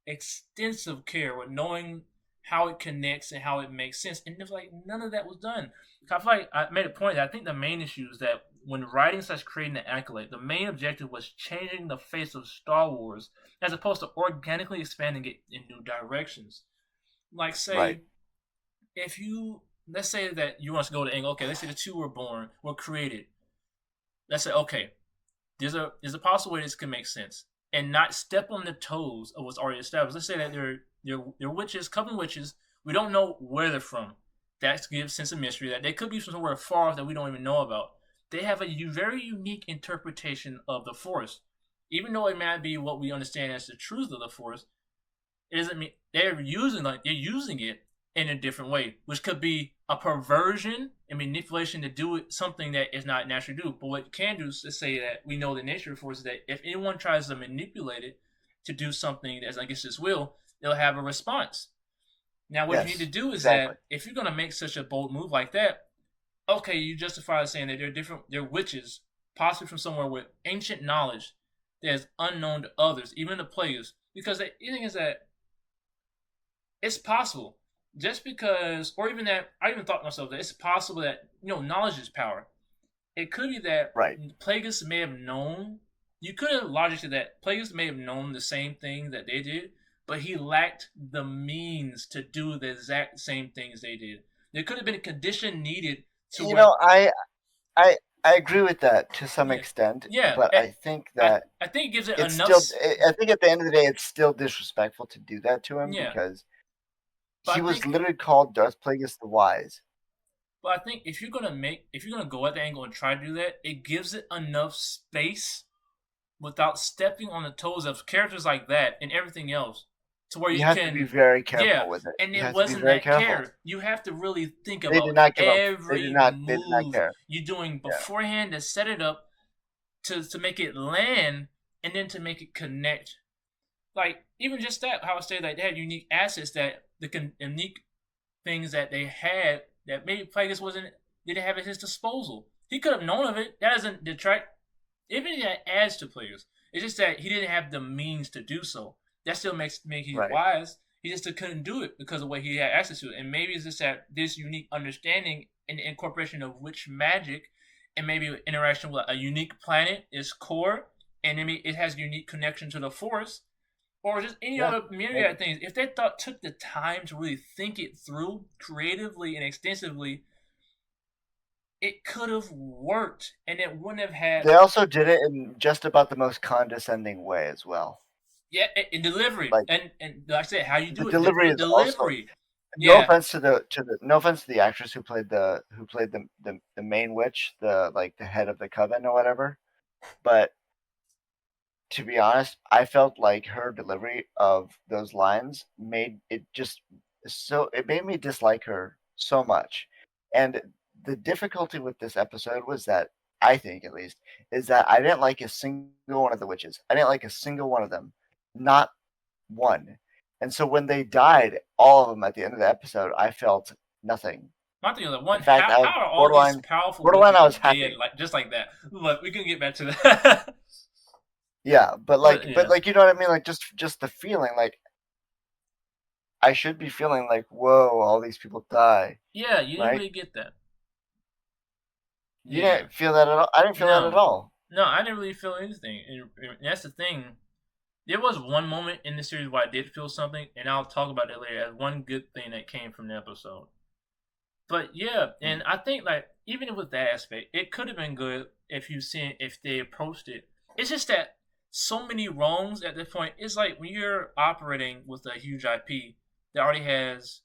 extensive care with knowing how it connects and how it makes sense. And there's like none of that was done. I feel like I made a point that I think the main issue is that when writing such creating the Acolyte, the main objective was changing the face of Star Wars as opposed to organically expanding it in new directions. Like Right. say if you let's say that you want to go to angle, okay, let's say the two were created. Let's say okay, there's a possible way this can make sense and not step on the toes of what's already established. Let's say that they're witches, coven witches. We don't know where they're from. That gives a sense of mystery that they could be from somewhere far off that we don't even know about. They have a very unique interpretation of the Force, even though it might be what we understand as the truth of the Force. It doesn't mean they're using it in a different way, which could be a perversion and manipulation to do it something that is not naturally do. But what you can do is to say that we know the nature of force is that if anyone tries to manipulate it to do something that's against its will, they'll have a response. Now, what you need to Yes. do is Exactly. that if you're gonna make such a bold move like that, okay, you justify saying that they're witches, possibly from somewhere with ancient knowledge that is unknown to others, even the players. Because the thing is that it's possible. Just because, or even that, I even thought to myself that it's possible that, knowledge is power. It could be that Right. Plagueis may have known, you could have logically that Plagueis may have known the same thing that they did, but he lacked the means to do the exact same things they did. There could have been a condition needed to You where, know, I I agree with that to some yeah, extent, yeah, but I think I, that I think it gives it it's enough, still. I think at the end of the day, it's still disrespectful to do that to him yeah, because but he I was think literally called Darth Plagueis the Wise. But I think if you're gonna go at the angle and try to do that, it gives it enough space without stepping on the toes of characters like that and everything else, to where You you have to be can, very yeah. careful with it. And You it have to be wasn't very that careful. care. You have to really think They did about not give up. They did every not. They did not move care. you're doing Yeah. beforehand to set it up to make it land and then to make it connect. Like even just that, how I say that they had unique assets that unique things that they had that maybe Plagueis wasn't didn't have at his disposal. He could have known of it. That doesn't detract. Even that adds to Plagueis. It's just that he didn't have the means to do so. That still make he's Right. wise. He just couldn't do it because of what he had access to. And maybe it's just that this unique understanding and incorporation of witch magic and maybe interaction with a unique planet is core, and maybe it has unique connection to the force or just any Yeah. other myriad Maybe. of things. If they took the time to really think it through creatively and extensively, it could have worked, and it wouldn't have had They also did it in just about the most condescending way as well. yeah in delivery Like and like I said, how you the do it, delivery the is also. delivery, No yeah. offense to the no offense to the actress who played the main witch, the head of the coven or whatever. But to be honest, I felt like her delivery of those lines made it just so it made me dislike her so much. And the difficulty with this episode was that I think at least is that I didn't like a single one of the witches. I didn't like a single one of them. Not one. And so when they died, all of them at the end of the episode, I felt nothing. My thing is like In one, fact, I was how are all these borderline powerful borderline I witches was dead happy. like just like that? But we can get back to that. Yeah, but But like but yeah, like you know what I mean? Like just the feeling like I should be feeling like, whoa, all these people die, yeah, you didn't right? really get that. You Yeah, didn't feel that at all. I didn't feel that at no, all. no, I didn't really feel anything, and that's the thing. There was one moment in the series where I did feel something, and I'll talk about that later as one good thing that came from the episode. But yeah, Mm. and I think like even with that aspect, it could have been good if they approached it. It's just that so many wrongs at this point. It's like when you're operating with a huge IP that already has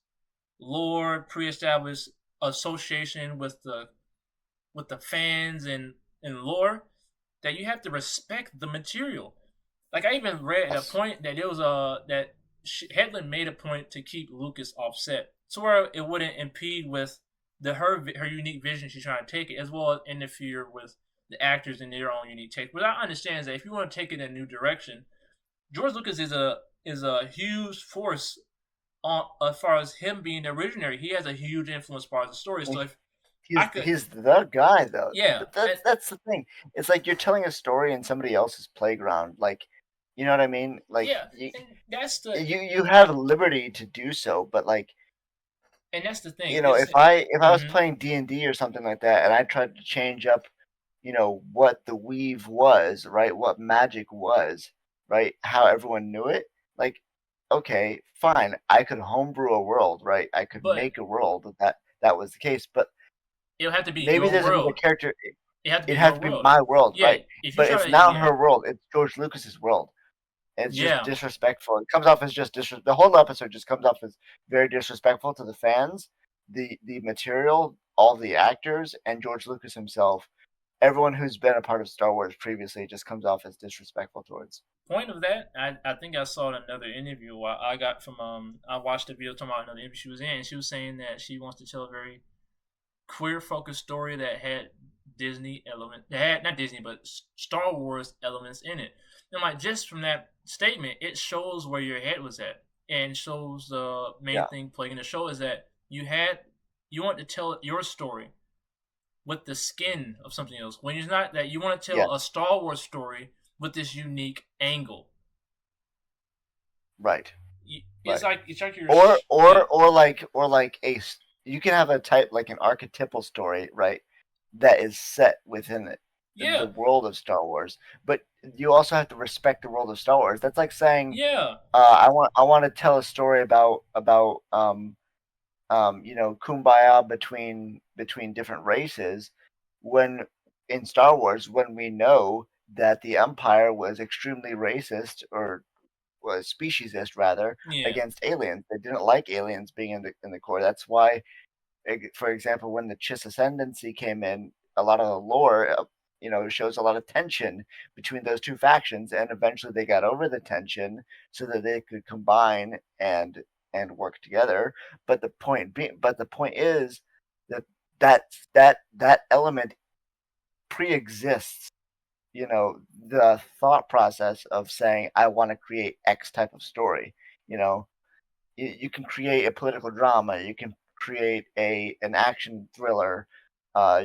lore, pre-established association with the fans and lore, that you have to respect the material. Like I even read at a Yes. point that there was a that Headland made a point to keep Lucas offset, so where it wouldn't impede with her unique vision she's trying to take it, as well as interfere with the actors in their own unique take. But I understand that if you want to take it in a new direction, George Lucas is a huge force on as far as him being the originator. He has a huge influence as far as the story. So if I he's could, he's the guy though. yeah, But that's the thing. It's like you're telling a story in somebody else's playground. Like, you know what I mean? Like yeah, and that's the you have liberty to do so, but like, thing. you know, It's if I was mm-hmm, playing D&D or something like that, and I tried to change up, you know, what the weave was, right? What magic was, right? How everyone knew it. Like, okay, fine. I could homebrew a world, right? I could but make a world that was the case, but it'll have to be maybe your there's another world. character. It have to be It has your to be world. my world, Yeah, right? if you But try it's to, not yeah, her world. It's George Lucas's world. And it's just yeah. disrespectful. It comes off as just the whole episode just comes off as very disrespectful to the fans, the material, all the actors, and George Lucas himself. Everyone who's been a part of Star Wars previously just comes off as disrespectful towards. Point of that, I think I saw in another interview I got from I watched a video talking about another interview she was in. And she was saying that she wants to tell a very queer focused story that had Disney element that had not Disney but Star Wars elements in it. And like just from that statement, it shows where your head was at and shows the main Yeah, thing plaguing the show is that you want to tell your story with the skin of something else. When it's not that you want to tell a yes, Star Wars story with this unique angle. right, It's right. like you're yeah, Or like you can have a type like an archetypal story, right? That is set within it, yeah, the world of Star Wars, but you also have to respect the world of Star Wars. That's like saying, yeah, I want to tell a story about you know, kumbaya between different races, when in Star Wars, when we know that the Empire was extremely racist, or was speciesist rather, yeah, against aliens. They didn't like aliens being in the core. That's why, for example, when the Chiss ascendancy came in, a lot of the lore, you know, shows a lot of tension between those two factions, and eventually they got over the tension so that they could combine and work together. But the point is that that element pre-exists, you know, the thought process of saying I want to create X type of story. You know, you can create a political drama, you can create an action thriller,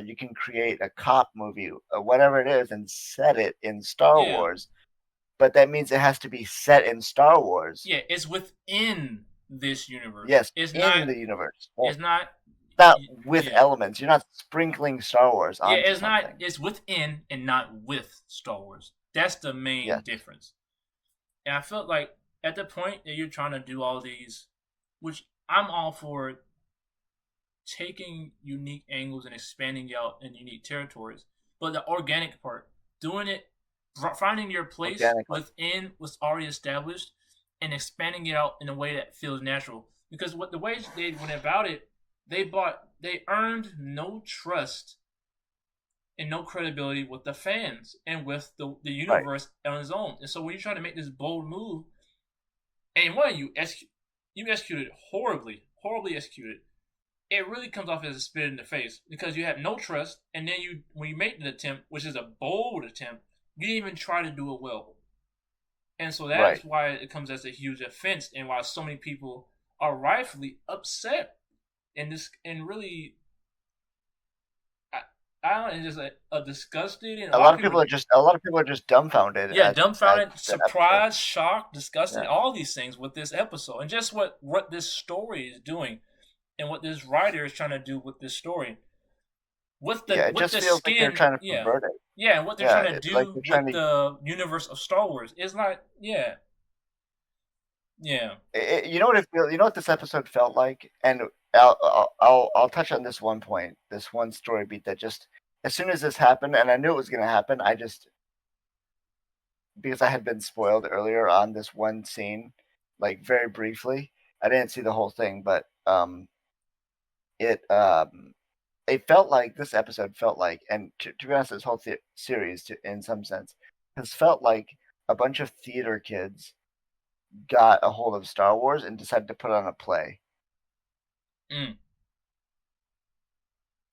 you can create a cop movie, whatever it is, and set it in Star yeah, Wars. But that means it has to be set in Star Wars. yeah. It's within this universe. Yes, in the universe. Well, It's not. not with Yeah, elements. You're not sprinkling Star Wars yeah. onto It's not. something. It's within and not with Star Wars. That's the main Yes, difference. And I felt like at the point that you're trying to do all these, which I'm all for taking unique angles and expanding out in unique territories. But the organic part, doing it, finding your place organically. within what's already established, and expanding it out in a way that feels natural. Because what the way they went about it, they earned no trust and no credibility with the fans and with the Right, universe on its own. And so when you try to make this bold move, and one you executed horribly, horribly executed, it really comes off as a spit in the face because you have no trust, and then you when you make the attempt, which is a bold attempt, you didn't even try to do it well, and so right. that's why it comes as a huge offense, and why so many people are rightfully upset, and this and really, I, I don't know, it's just disgusted, and a lot of people, A lot of people are just dumbfounded yeah, at dumbfounded, that episode. surprised, shocked, disgusted, Yeah, all these things with this episode, and just what this story is doing, and what this writer is trying to do with this story yeah. It with just the feels like they're skin, trying to yeah, pervert it. yeah, and what they're Yeah, trying to like do they're with trying to. the universe of Star Wars is not, yeah, yeah, You know what it feel? You know what this episode felt like? And I'll touch on this one point, this one story beat that just as soon as this happened, and I knew it was going to happen. I just, because I had been spoiled earlier on this one scene, like very briefly. I didn't see the whole thing, but it it felt like this episode felt like, and to be honest, this whole series, in some sense, has felt like a bunch of theater kids got a hold of Star Wars and decided to put on a play. mm.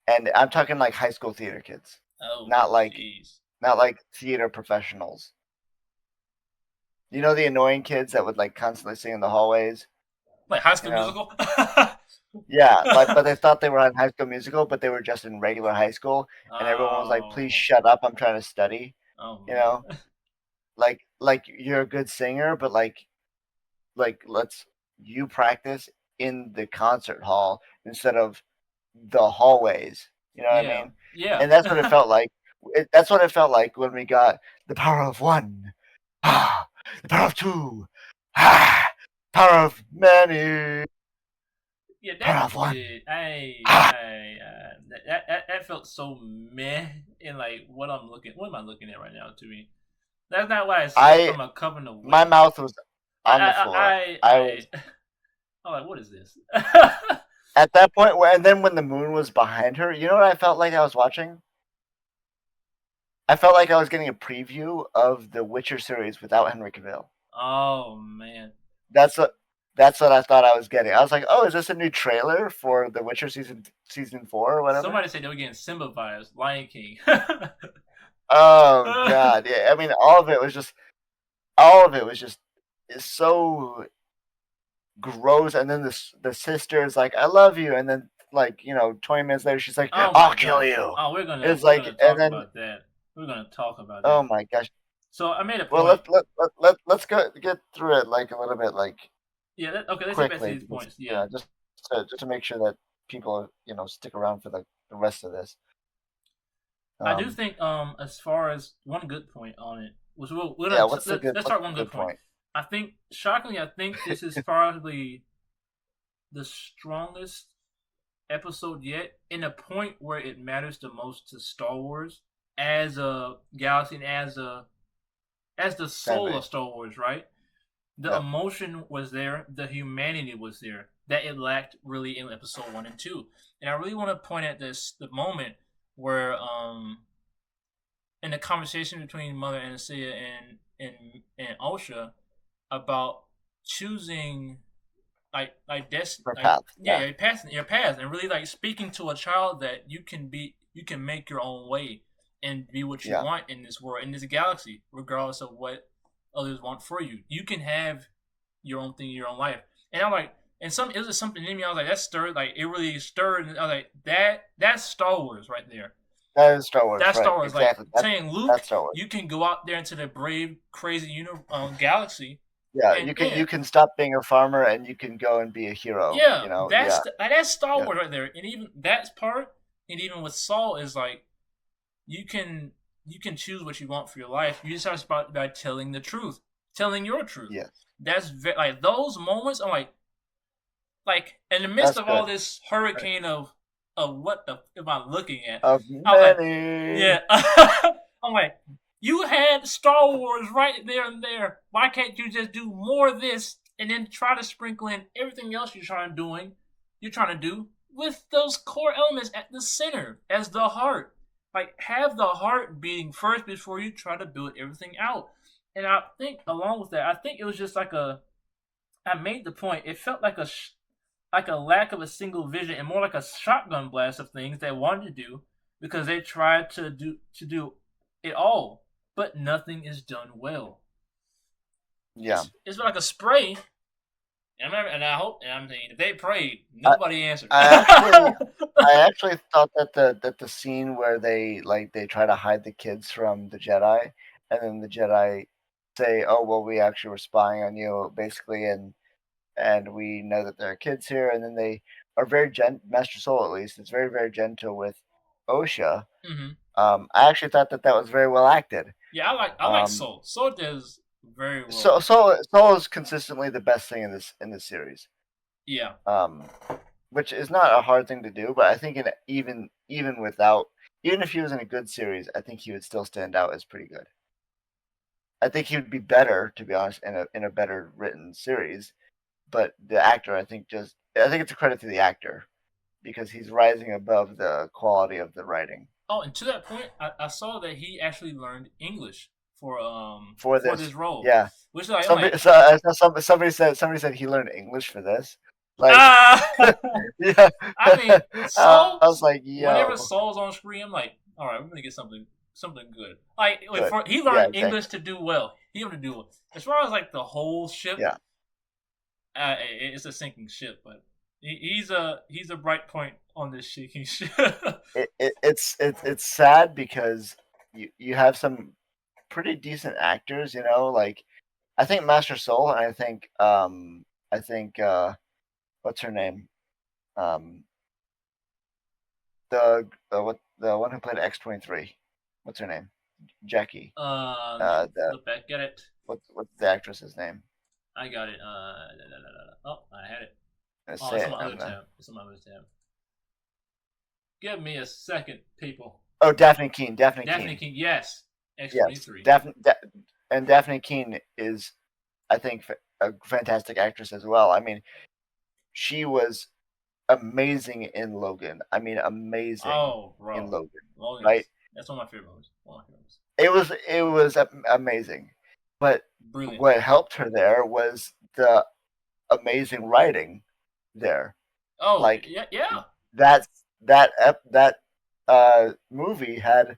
And I'm talking like high school theater kids, Oh, not like jeez, not like theater professionals. You know, the annoying kids that would like constantly sing in the hallways. Like High you School know? Musical. Yeah, like, but they thought they were on High School Musical, but they were just in regular high school, and everyone was like, "Please Oh, shut up! I'm trying to study." oh You man. know, like you're a good singer, but like let's you practice in the concert hall instead of the hallways. You know what I Yeah, mean? yeah. And that's what it felt like. That's what it felt like when we got the power of one, the power of two, power of many, Yeah, power that of one. that felt so meh in like what I'm looking. What am I looking at right now? To me, that's not what I said I from a coven of My witches. mouth was I on the floor. I was I'm like, what is this? at that point, and then when the moon was behind her, you know what I felt like I was watching? I felt like I was getting a preview of the Witcher series without Henry Cavill. Oh man. That's what that's what I thought I was getting. I was like, "Oh, is this a new trailer for The Witcher season 4 or whatever?" Somebody said they were getting Simba vibes, Lion King. Oh god. Yeah, I mean all of it was just is so gross, and then the sister is like, "I love you." And then like, 20 minutes later she's like, Oh my "I'll kill gosh. you." Oh, we're gonna It's we're like gonna and talk then about that. We're gonna talk about oh that. my gosh. So I made a Well, point. let's go get through it like a little bit like Yeah. Okay. Let's get back to quickly these because points. Yeah. just to make sure that people stick around for the rest of this. I do Um, think as far as one good point on it was we're yeah, gonna let's what's start one the good good point. point? I think shockingly, I think this is probably the strongest episode yet, in a point where it matters the most to Star Wars as a galaxy and as the Fan soul of base. Star Wars, right? The Yeah, emotion was there, the humanity was there that it lacked really in episode 1 and 2. And I really want to point at this the moment where in the conversation between Mother Anastasia and Osha about choosing for like path. yeah, Yeah, your path and really like speaking to a child that you can make your own way and be what you yeah. want in this world, in this galaxy, regardless of what others want for you. You can have your own thing, your own life. And I'm like, and it was just something in me. I was like, that stirred, like it really stirred. And I was like, that's Star Wars right there. That is Star Wars, That's right? Star Wars. Like Exactly. saying, Luke, That's Star Wars. you can go out there into the brave, crazy galaxy, Yeah, and you can stop being a farmer and you can go and be a hero. yeah, Yeah, that's Star yeah, Wars right there. And even that part, and even with Saul, is like you can you can choose what you want for your life. You just have to start by telling the truth, telling your truth. yes. Like those moments. I'm like in the midst That's of all good. this Right. hurricane of what the am I looking at? Of I was like, many. yeah. I'm like, you had Star Wars right there and there. Why can't you just do more of this and then try to sprinkle in everything else you're trying to do with those core elements at the center as the heart. Like have the heart beating first before you try to build everything out. And I think along with that, I think it was just like I made the point. It felt like a lack of a single vision and more like a shotgun blast of things they wanted to do because they tried to do it all, but nothing is done well. Yeah. It's like a spray, and I hope and I'm saying if they prayed, I, nobody answered. I actually I actually thought that the scene where they try to hide the kids from the Jedi, and then the Jedi say, "Oh well, we actually were spying on you," basically, and we know that there are kids here, and then they are very Master Soul at least. It's very gentle with Osha. hmm I actually thought that was very well acted. Yeah, I like Um, Soul. Soul does very so well. Soul is consistently the best thing in this series. Yeah, Um, which is not a hard thing to do, but I think even without even if he was in a good series, I think he would still stand out as pretty good. I think he would be better, to be honest, in a better written series. But the actor, I think it's a credit to the actor because he's rising above the quality of the writing oh, and to that point, I saw that he actually learned English for for this. this role, Yeah, which like I'm like somebody said he learned English for this. Like, ah. yeah, I mean, I Saul. was like, Whenever yo, Saul's on screen, I'm like, all right, we're gonna get something good. Like good. he Yeah, learned English exactly. to do well. He learned to do well. As far as like the whole ship, Yeah, it's a sinking ship, but he's a bright point on this sinking ship. It's sad because you have some pretty decent actors, like I think Master Soul, and I think what's her name, um, the one who played X-23, what's her name, Jackie, Let me the look back at it. what's the actress's name? I got it. Oh, I had it. Let's Oh, say it's on it. my other tab. It's on my other tab. Give me a second, people. Oh, Daphne Keene. Daphne Daphne Keene. King, yes. Yes, X-23. and Daphne Keene is, I think, a fantastic actress as well. I mean, she was amazing in Logan. I mean, amazing Oh, in bro. Logan. Right? Logan's. That's one of my favorite movies. One of my favorite movies. It was amazing, but Brilliant. what helped her there was the amazing writing there. Oh, Like yeah, yeah. that that movie had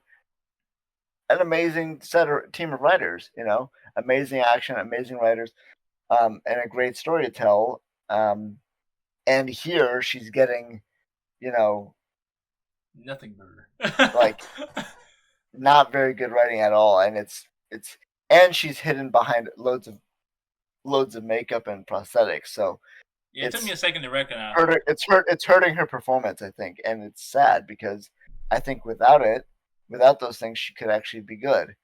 an amazing team of writers. Amazing action, amazing writers, and a great story to tell. And here she's getting, you know, Nothing burger. like not very good writing at all, and it's and she's hidden behind loads of makeup and prosthetics, so Yeah, it took me it's a second to recognize her. it's hurting her performance, I think, and it's sad because I think without those things, she could actually be good.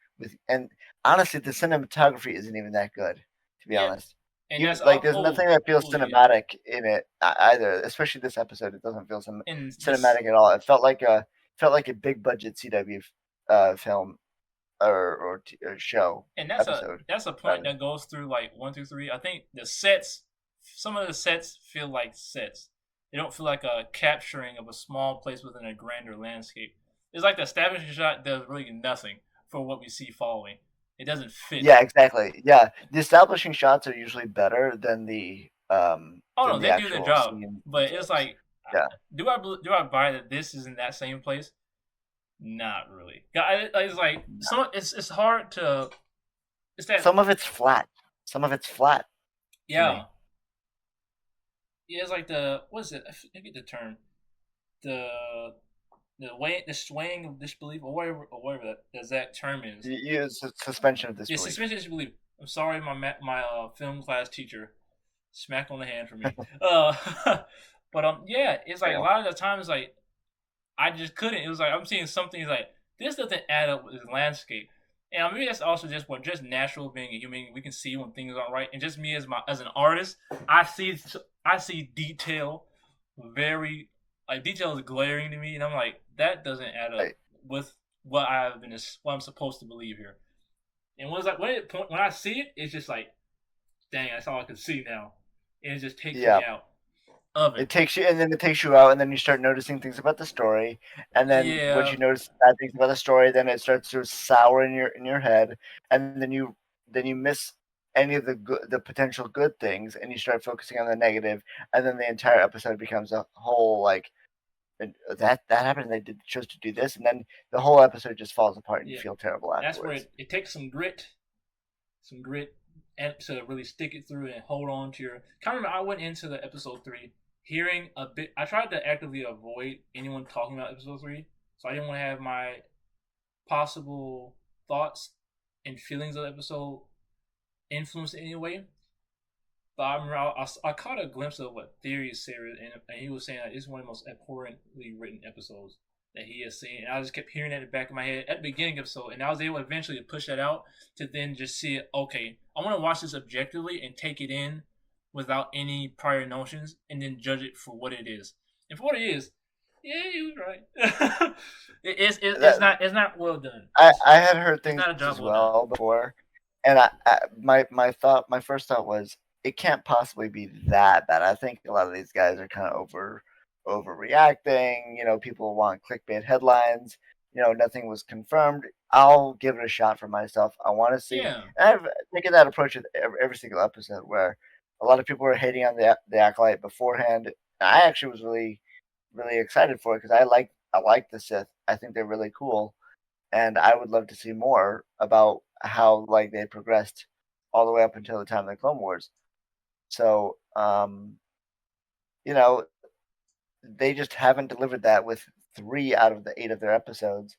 And honestly, the cinematography isn't even that good, to be Yeah, honest. and Even that's like, all. there's nothing that feels Oh yeah. cinematic in it either. Especially this episode, it doesn't feel And this, cinematic at all. It felt like a big budget CW film or show and episode that's a point rather. that goes through like 1 through 3. I think the sets, some of the sets feel like sets. They don't feel like a capturing of a small place within a grander landscape. It's like the establishing shot does really nothing for what we see following. It doesn't fit. Yeah, exactly. Yeah, the establishing shots are usually better Oh no, than the they do their actual job, scenes but it's themselves. like, Yeah, do I buy that this is in that same place? Not really. It's like some. It's hard to. It's that. some of it's flat. Some of it's flat to Yeah. me. Yeah, it's like the, what is it? I forget the term. The the swaying of disbelief, or whatever that term is. You use suspension of Yeah, disbelief. suspension of disbelief. I'm sorry, my film class teacher, smack on the hand for me. But yeah, it's like a Yeah, lot of the times, like I just couldn't. It was like I'm seeing something like this doesn't add up with the landscape. And maybe that's also just natural being a human. We can see when things aren't right, and just me as an artist, I see I see detail, very like detail is glaring to me, and I'm like that doesn't add up right. with what I'm supposed to believe here. And when I see it, it's just like, dang, that's all I can see now, and it just takes Yeah, me out of it. it takes you, and then it takes you out, and then you start noticing things about the story, and then once Yeah, you notice bad things about the story, then it starts to sour in your head, and then you miss any of the potential good things, and you start focusing on the negative, and then the entire episode becomes a whole like, that happened. They chose to do this, and then the whole episode just falls apart, and you yeah. feel terrible That's where afterwards. it takes some grit, and to really stick it through and hold on to your. Kind of, I went into the episode 3 hearing a bit. I tried to actively avoid anyone talking about episode 3, so I didn't want to have my possible thoughts and feelings of the episode influenced in any way. But I remember I caught a glimpse of what Theory said, and he was saying that it's one of the most abhorrently written episodes that he has seen. And I just kept hearing that in the back of my head at the beginning of the episode, and I was able eventually to push that out to then just see it. Okay, I want to watch this objectively and take it in without any prior notions, and then judge it for what it is. And for what it is, yeah, he was right. That it's not well done. I had heard It's things not a job as well done. well before, and my first thought was it can't possibly be that bad. I think a lot of these guys are kind of overreacting. People want clickbait headlines. Nothing was confirmed. I'll give it a shot for myself. I want to see. Yeah, And I've taken that approach with every single episode where a lot of people were hating on the acolyte beforehand. I actually was really really excited for it because I like the Sith. I think they're really cool, and I would love to see more about how like they progressed all the way up until the time of the Clone Wars. So, you know, they just haven't delivered that with 3 out of the 8 of their episodes,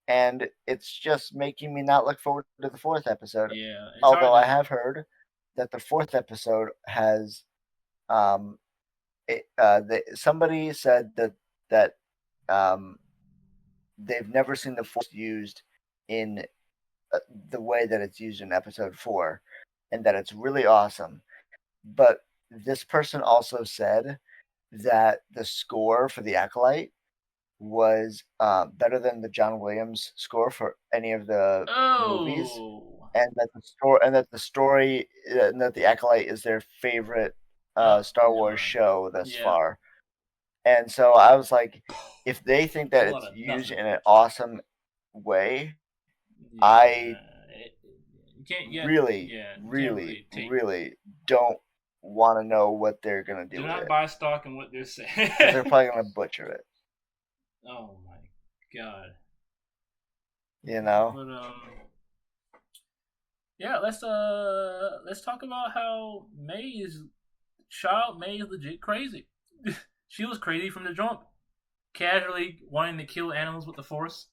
and it's just making me not look forward to the 4th episode. Yeah, it's hard Although I to. have heard that the 4th episode has, um, somebody said that, um, they've never seen the Force used in, the way that it's used in episode 4, and that it's really awesome. But this person also said that the score for the Acolyte was better than the John Williams score for any of the movies, Oh, and that the Acolyte is their favorite Star never Wars mind. show thus Yeah, far. And so I was like, if they think it's a that lot it's of used nothing. in an awesome way, I Yeah, you can't get. really, Yeah, you can't really, really take. really don't want to know what they're gonna do Do with not it buy stock in what they're saying. because they're probably gonna butcher it. Oh my god. You know? But yeah, let's talk about how May is legit crazy. She was crazy from the jump, casually wanting to kill animals with the force.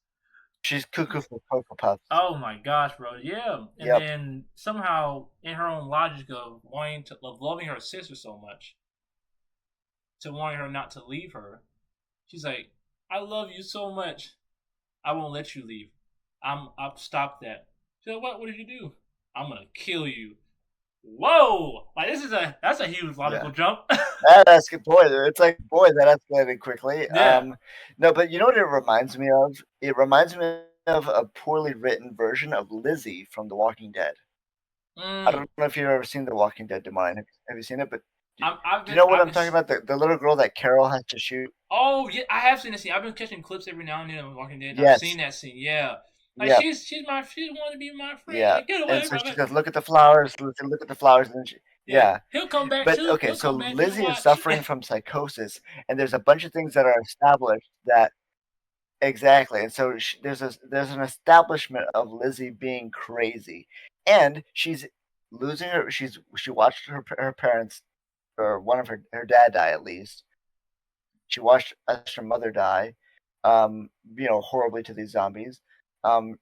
She's cuckoo for Cocoa Puffs. Oh my gosh, bro, yeah. And Yep. then somehow, in her own logic of loving her sister so much, to wanting her not to leave her, she's like, "I love you so much, I won't let you leave. I'll stop that." She's like, "What? What did you do?" "I'm gonna kill you." Whoa! Like that's a huge Yeah. logical jump. That's a good boy. It's like, boy, that escalated quickly. Yeah. No, but you know what it reminds me of? It reminds me of a poorly written version of Lizzie from The Walking Dead. I Mm. don't know if you've ever seen The Walking Dead, Demine. Have you seen it? But do I've you been know what I've I'm been. talking about? The little girl that Carol has to shoot? Oh yeah, I have seen the scene. I've been catching clips every now and then of Walking Dead, and I've Yes. seen that scene. Yeah, like Yeah. she want to be my friend. Yeah. Like get And away so from she it. says, "Look at the flowers. Look at the flowers." And then Yeah, yeah. he'll come back But too. okay, He'll so come back for you to Lizzie is watch. suffering from psychosis, and there's a bunch of things that are established that exactly. And so there's an establishment of Lizzie being crazy, and she's losing her. She watched her parents, or one of her dad die at least. She watched her mother die, horribly to these zombies.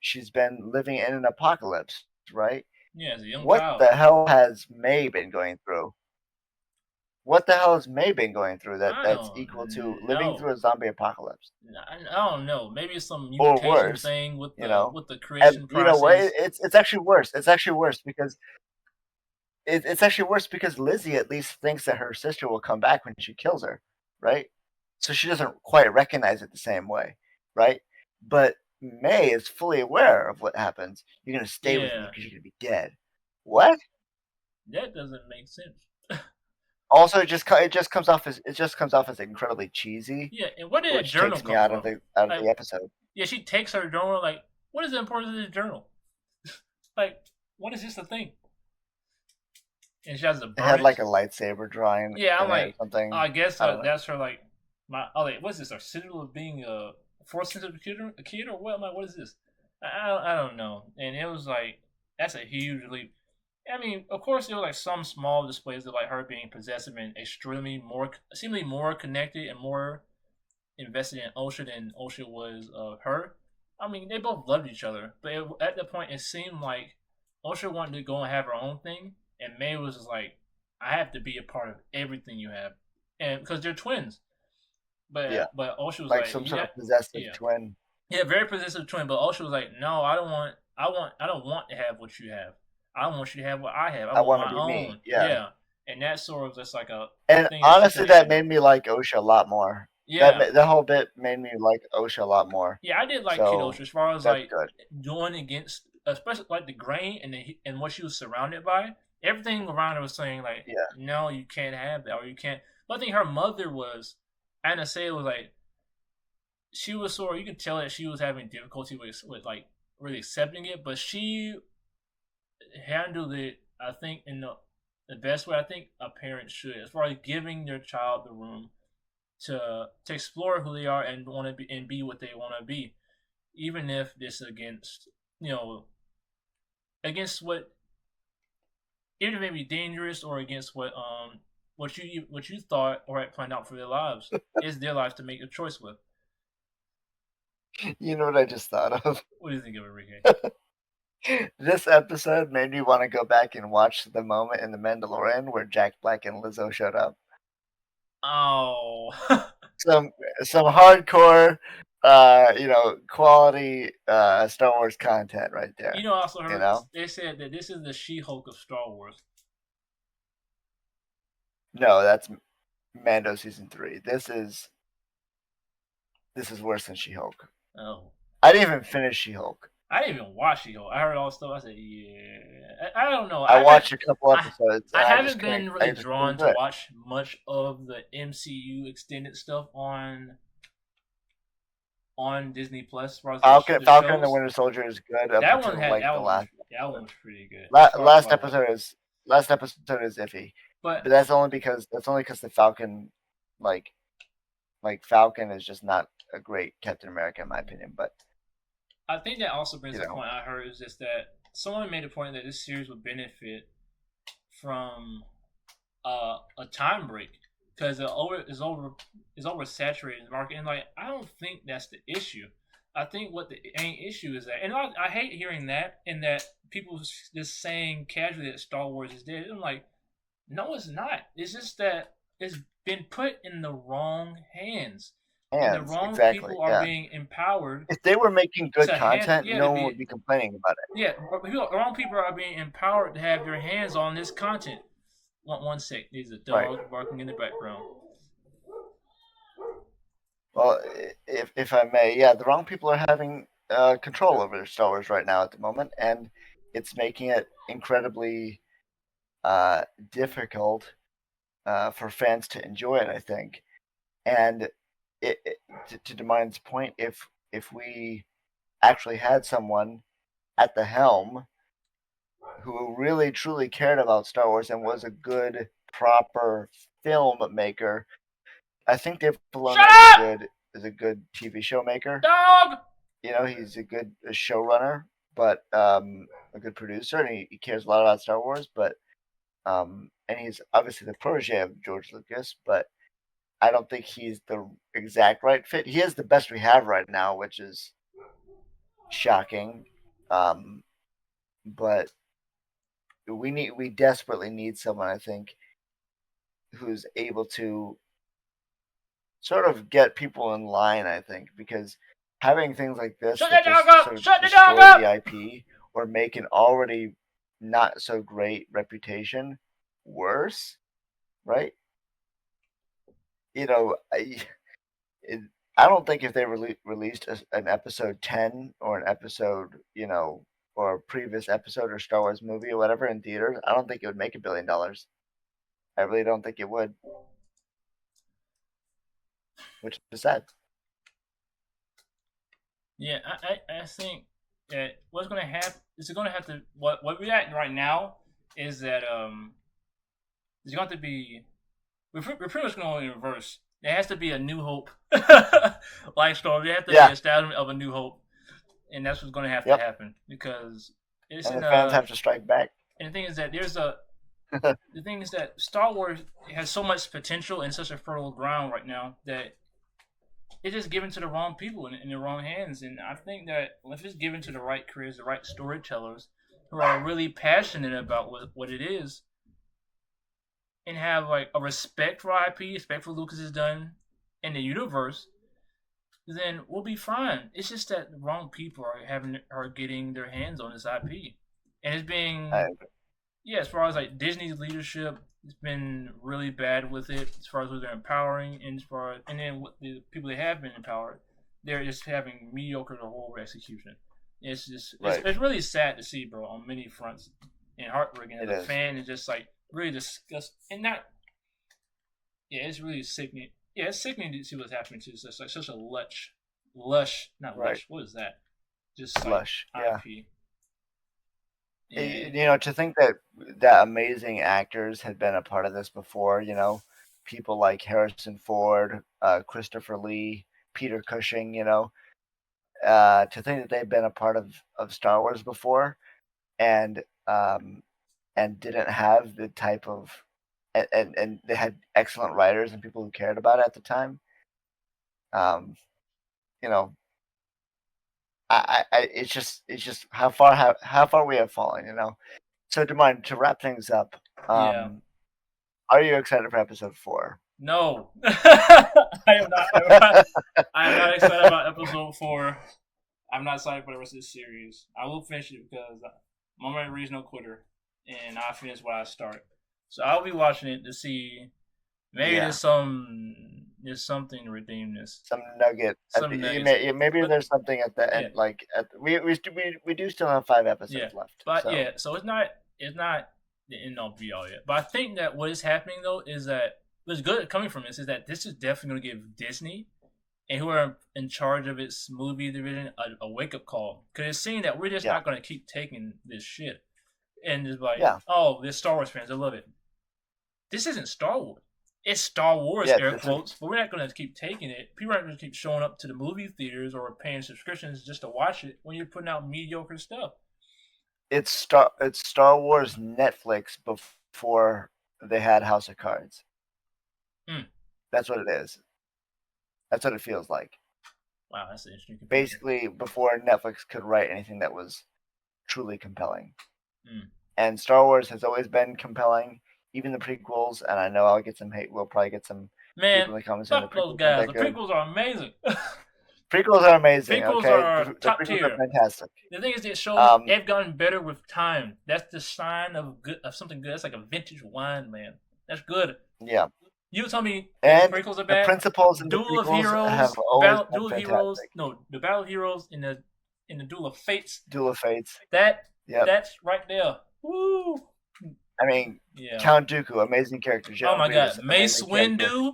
She's been living in an apocalypse, right? Yeah, as a young What child. the hell has May been going through? What the hell has May been going through I that's equal to don't living through know. a zombie apocalypse? I don't know. Maybe it's some Or mutation worse, thing with you the know? And creation you know what? process. It's actually worse. It's actually worse because it's actually worse because Lizzie at least thinks that her sister will come back when she kills her, right? So she doesn't quite recognize it the same way, right? But May is fully aware of what happens. You're gonna stay with me Yeah, because you're gonna be dead. What? that doesn't make sense. Also, it just comes off as incredibly cheesy, Yeah, and where did that which journal takes me come out of from? the Like, episode. yeah, she takes her journal. Like, what is the importance of this journal? Like, what is this a thing? And she has to It burn had it. like a lightsaber drawing Yeah, I'm in it or like, something. I guess I don't know. that's her like my. Oh, like, what's this? Our signal of being a force sensitive kid or what? I'm like, what is this? I don't know. And it was like that's a huge leap. I mean, of course, there were like some small displays of like her being possessive and extremely more, seemingly more connected and more invested in Osha than Osha was of her. I mean, they both loved each other, but at the point, it seemed like Osha wanted to go and have her own thing, and May was just like, "I have to be a part of everything you have," and because they're twins. Yeah, But Osha was like like, some sort "Yeah, of possessive yeah, twin. yeah, very possessive twin." But Osha was like, "No, I don't want to have what you have. I want you to have what I have. I I want want to my be me. own." Yeah, Yeah, and that sort of just like a and thing that she honestly, couldn't that handle. made me like Osha a lot more. Yeah, That whole bit made me like Osha a lot more. yeah, I did like Kid So Osha as far as that's like good. doing against, especially like the grain and what she was surrounded by. Everything around her was saying like, Yeah, no, you can't have that, or you can't. But I think her mother was, Anna say was like, she was sort of, you could tell that she was having difficulty with like really accepting it, but she handled it, I think, in the best way I think a parent should, as far as giving their child the room to explore who they are and want to be and be what they want to be, even if this against, you know, against what even if it may be dangerous or against what you thought or had planned out for their lives. It's their life to make a choice with. You know what I just thought of? What do you think of Enrique? This episode made me want to go back and watch the moment in The Mandalorian where Jack Black and Lizzo showed up. Oh, Some some hardcore, quality Star Wars content right you there. know, I also You heard know? they said that this is the She-Hulk of Star Wars. No, that's Mando season 3. This is worse than She-Hulk. Oh, I didn't even finish She-Hulk. I didn't even watch She-Hulk. I heard all the stuff. I said, yeah, I don't know. I watched a couple episodes and I I just haven't couldn't been I really just couldn't drawn do to it. watch much of the MCU extended stuff on Disney Plus as far as Falcon the Falcon and the shows. Winter Soldier is good up That one until had like the last that one episode. was pretty good as far as Last like, episode is iffy, but but that's only because the Falcon, like Falcon is just not a great Captain America in my opinion. But I think that also brings you a know, point I heard is just that someone made a point that this series would benefit from a time break because is oversaturated in the market. And like, I don't think that's the issue. I think what the main issue is that, and I hate hearing that, and that people just saying casually that Star Wars is dead. I'm like, no, it's not. It's just that it's been put in the wrong hands, and the hands wrong exactly. people are Yeah, being empowered if they were making good to hand. content, Yeah, to no one would be be complaining about it. yeah. Wrong people are being empowered to have their hands on this content. One sec. There's a Right. dog barking in the background. Well, if I may, yeah, the wrong people are having control over Star Wars right now at the moment, and it's making it incredibly uh, difficult for fans to enjoy it. I think, and to Demine's point, if we actually had someone at the helm who really truly cared about Star Wars and was a good, proper filmmaker, I think Dave Shut Filoni up, is a good TV show maker. dog. He's a good showrunner, but a good producer, and he cares a lot about Star Wars. But and he's obviously the protege of George Lucas, but I don't think he's the exact right fit. He is the best we have right now, which is shocking. Um, but we desperately need someone, I think, who's able to sort of get people in line, I think, because having things like this Shut that the dog just up. sort of Shut the dog destroy the up. IP or make an already not so great reputation worse, right? You know, it, I don't think if they released an episode 10 or an episode, or a previous episode or Star Wars movie or whatever in theaters, I don't think it would make $1 billion. I really don't think it would, which is sad. Yeah, I think that what's gonna happen is going to have to what we're at right now is that it's going to be we're pretty much going in reverse. There has to be a new hope, like story. There has to be an Yeah. establishment of a new hope, and that's what's going to have to Yep. happen because it's And in the fans have to strike back. and the thing is that the thing is that Star Wars has so much potential and such a fertile ground right now that it's just given to the wrong people in the wrong hands. And I think that if it's given to the right creators, the right storytellers who are really passionate about what it is and have like a respect for IP, respect for Lucas has done in the universe, then we'll be fine. It's just that the wrong people are getting their hands on this IP, and it's being I, yeah. As far as like Disney's leadership, it's been really bad with it. As far as who they're empowering, and as far as, and then what the people they have been empowered, they're just having mediocre to horrible execution. right. It's really sad to see, bro, on many fronts, and heartbreaking as It a is. fan, and just like really disgust and not yeah, it's really sickening. Yeah, it's sickening to see what's happening to such a not Right. lush. What is that? Just like Lush. Yeah. IP. Yeah, To think that amazing actors had been a part of this before, people like Harrison Ford, Christopher Lee, Peter Cushing, to think that they've been a part of Star Wars before, and and didn't have the type of and they had excellent writers and people who cared about it at the time. Um, you know, it's just how far we have fallen. So, Demond, to wrap things up, Yeah. are you excited for episode 4? No. I am not. I'm not excited about episode 4. I'm not excited for the rest of this series. I will finish it because Mama Ain't Raised No Quitter, and I finish what I start. So I'll be watching it to see maybe Yeah, there's something to redeem this. some nugget. Some nuggets. Maybe But there's something at the yeah, end. We do still have 5 yeah. episodes left. But So yeah, so it's not the end all be all yet. But I think that what is happening though is that what's good coming from this is that this is definitely gonna give Disney and who are in charge of its movie division a wake up call, because it's seeing that we're just yeah, not going to keep taking this shit and just like, yeah, oh, there's Star Wars fans, I love it. This isn't Star Wars. It's Star Wars, yeah. air quotes, but we're not going to keep taking it. People aren't going to keep showing up to the movie theaters or paying subscriptions just to watch it when you're putting out mediocre stuff. It's Star Wars Netflix before they had House of Cards. Hmm. That's what it is. That's what it feels like. Wow, that's an interesting comparison. Basically, before Netflix could write anything that was truly compelling. Hmm. And Star Wars has always been compelling, even the prequels. And I know I'll get some hate. We'll probably get some Man, people in the comments saying the fuck those prequels aren't guys. that The good. prequels are amazing. Prequels are amazing. Prequels Okay, are the top prequels are tier. fantastic. The thing is, they show Um, they've gotten better with time. That's the sign of good of something good. That's like a vintage wine, man. That's good. yeah, You tell me the and prequels are the bad. principles in the Duel of prequels have Heroes, always been Duel of Heroes. fantastic. No, the Battle of Heroes in the Duel of Fates. Duel of Fates. That Yep. that's right there. Woo. I mean, Yeah. Count Dooku, amazing character. Oh my Grievous, God, Mace amazing character. Windu,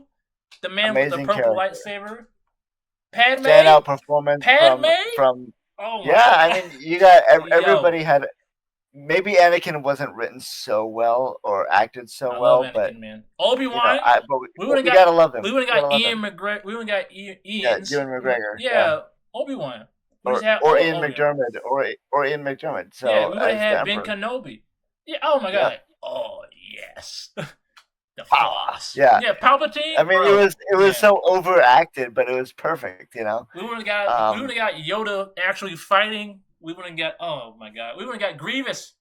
the man with the Amazing purple character. lightsaber. Padme. Standout performance Padme. from Oh my yeah. God. I mean, you got Yo, everybody had. Maybe Anakin wasn't written so well or acted so I love well, but Anakin, man. Obi-Wan. we would have gotta love him. We would We gotta have got love Ian him. McGregor. We would have got Yeah, Ian's. Ewan McGregor. Yeah, Obi-Wan. We just had or Ian Obi-Wan. McDermott, or Ian McDermott. So Yeah, we would have as the had Ben Emperor. Kenobi. Yeah. Oh my Yep. God. Oh yes. The Ah, Force. yeah. Yeah, Palpatine. I mean, bro. it was so overacted, but it was perfect. We would have got Yoda actually fighting. We would have got. Oh my God. We would have got Grievous.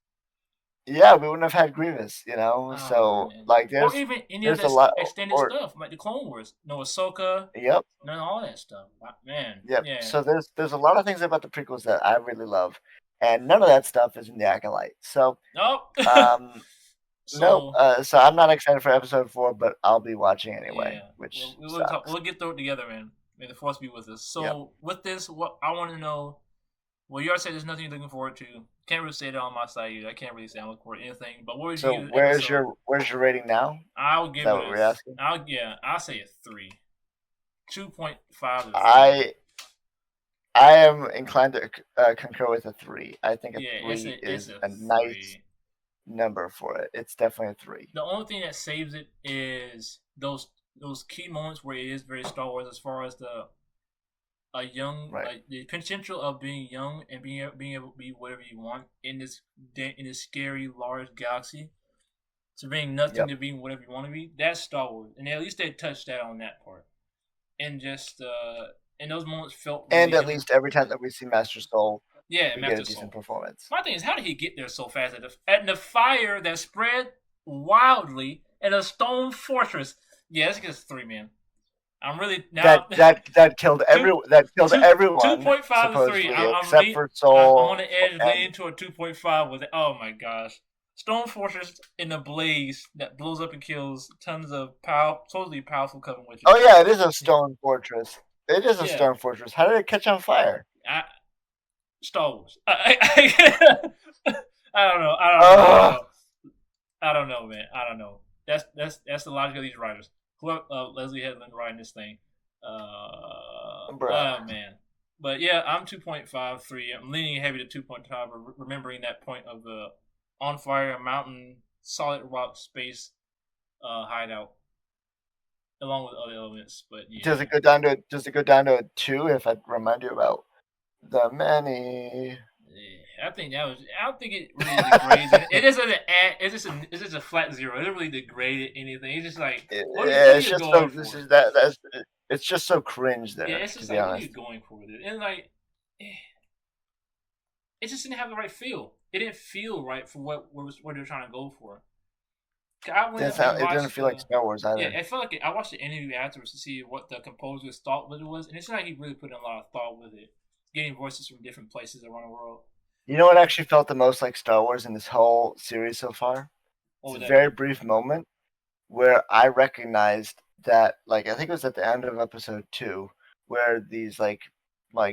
Yeah, we wouldn't have had Grievous. Oh, So man. like Or even any of there's a that lot. extended stuff, like the Clone Wars. No Ahsoka. Yep. None of all that stuff. Man. Yep. Yeah. So there's a lot of things about the prequels that I really love, and none of that stuff is in the Acolyte. So Nope. nope. So I'm not excited for episode 4, but I'll be watching anyway, Yeah. which We'll get through it together, man. May the Force be with us. So Yep. with this, what I want to know. Well, you already said there's nothing you're looking forward to. Can't really say that on my side either. I can't really say I'm looking forward to anything. But what would So you? where's your rating now? I'll give Is that it. what we're asking? I'll say a 3. 2.5 to 3. I am inclined to concur with a 3. I think a 3 is a nice number for it. It's definitely a 3. The only thing that saves it is those key moments where it is very Star Wars, as far as the potential of being young and being able to be whatever you want in this scary large galaxy, to being nothing to being whatever you want to be. That's Star Wars, and at least they touched that on that part, and just and those moments felt. Really and at least every time that we see Master Soul, we get a decent performance. My thing is, how did he get there so fast at the fire that spread wildly in a stone fortress? Yeah, this gets 3, man. I'm really now that killed everyone. 2.5 to 3, except for Soul. I'm on the edge, leaning into a 2.5 with it. Oh my gosh, Stone Fortress in a blaze that blows up and kills tons of totally powerful Coven witches. Oh yeah, it is a stone fortress. It is a stone fortress. How did it catch on fire? Star Wars. I don't know. I don't know, man. I don't know. That's the logic of these writers. Leslie Headland writing this thing. Oh man. But yeah, I'm 2.53. I'm leaning heavy to 2.5, remembering that point of the on fire mountain, solid rock space hideout, along with other elements. But yeah. Does it go down to a 2 if I remind you about the many? I think that was. I don't think it really degrades it. It isn't an ad. It's just a flat zero. It doesn't really degrade anything. It's just like what are It's you just so going this for? is that that's it's just so cringe Yeah, there, it's to just be like what are you honest. going for with it? And like, it just didn't have the right feel. It didn't feel right for what they're trying to go for. I went up and It didn't watched feel like the. Star Wars Yeah, either. it felt like I watched the interview afterwards to see what the composer's thought with it was, and it's like he really put in a lot of thought with it, getting voices from different places around the world. You know what actually felt the most like Star Wars in this whole series so far? What It's a would that very be? brief moment where I recognized that, like, I think it was at the end of episode 2, where these like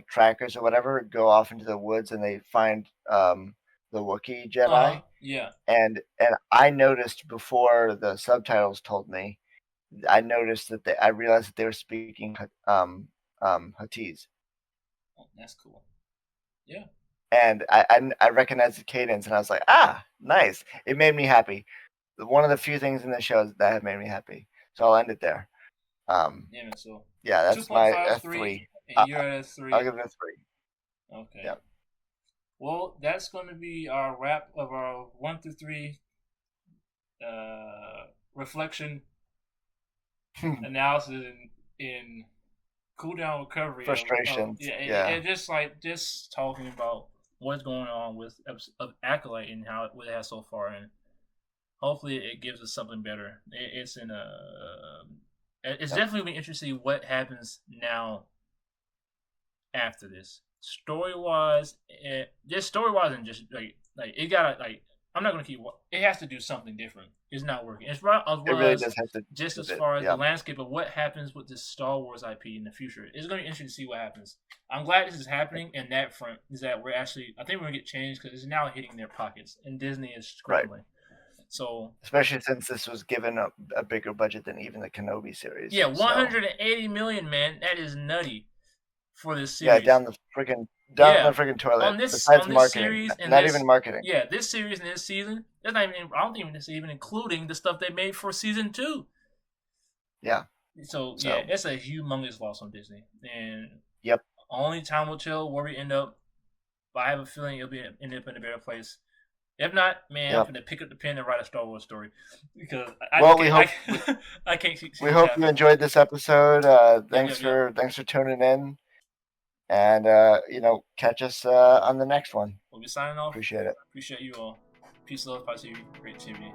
trackers or whatever go off into the woods and they find the Wookiee Jedi, Yeah. and I noticed before the subtitles told me, I noticed that I realized that they were speaking Huttese, Oh, that's cool. Yeah. and I recognized the cadence, and I was like, nice. It made me happy. One of the few things in the show that have made me happy. So I'll end it there. Um, Yeah, man. So yeah, two that's point my five three, F3. and you're at a I'll three. give it a 3. Okay. Yeah. Well, that's going to be our wrap of our 1 through 3 reflection analysis in cooldown recovery of Frustrations. yeah, Yeah. and just like just talking about what's going on with of Acolyte and how what it has so far, and hopefully it gives us something better. It's in a it's Yep. definitely interesting what happens now after this. Story wise, just story wise, and just like it gotta like I'm not gonna keep. It has to do something different. It's not working. It's right as It well really as does have to just as pivot. far as the Yeah. landscape of what happens with this Star Wars IP in the future. It's gonna be interesting to see what happens. I'm glad this is happening, and that front is that we're actually. I think we're gonna get changed because it's now hitting their pockets, and Disney is Right. scrambling. So Especially since this was given a bigger budget than even the Kenobi series. yeah, So 180 million, man. That is nutty for this yeah, series. down the Yeah, friggin' toilet. on Besides this marketing, series and not even marketing. this series and this season, that's not even. I don't think it's even including the stuff they made for season 2. Yeah. So yeah, So it's a humongous loss on Disney, and yep. only time will tell where we end up. But I have a feeling it'll be end up in a better place. If not, man, I'm Yep. gonna pick up the pen and write a Star Wars story because Well, I can't see we what's hope you happening. enjoyed this episode. Yep. Thanks for tuning in, and catch us on the next one. We'll be signing off. Appreciate it. Appreciate you all. Peace, love, positivity, creativity.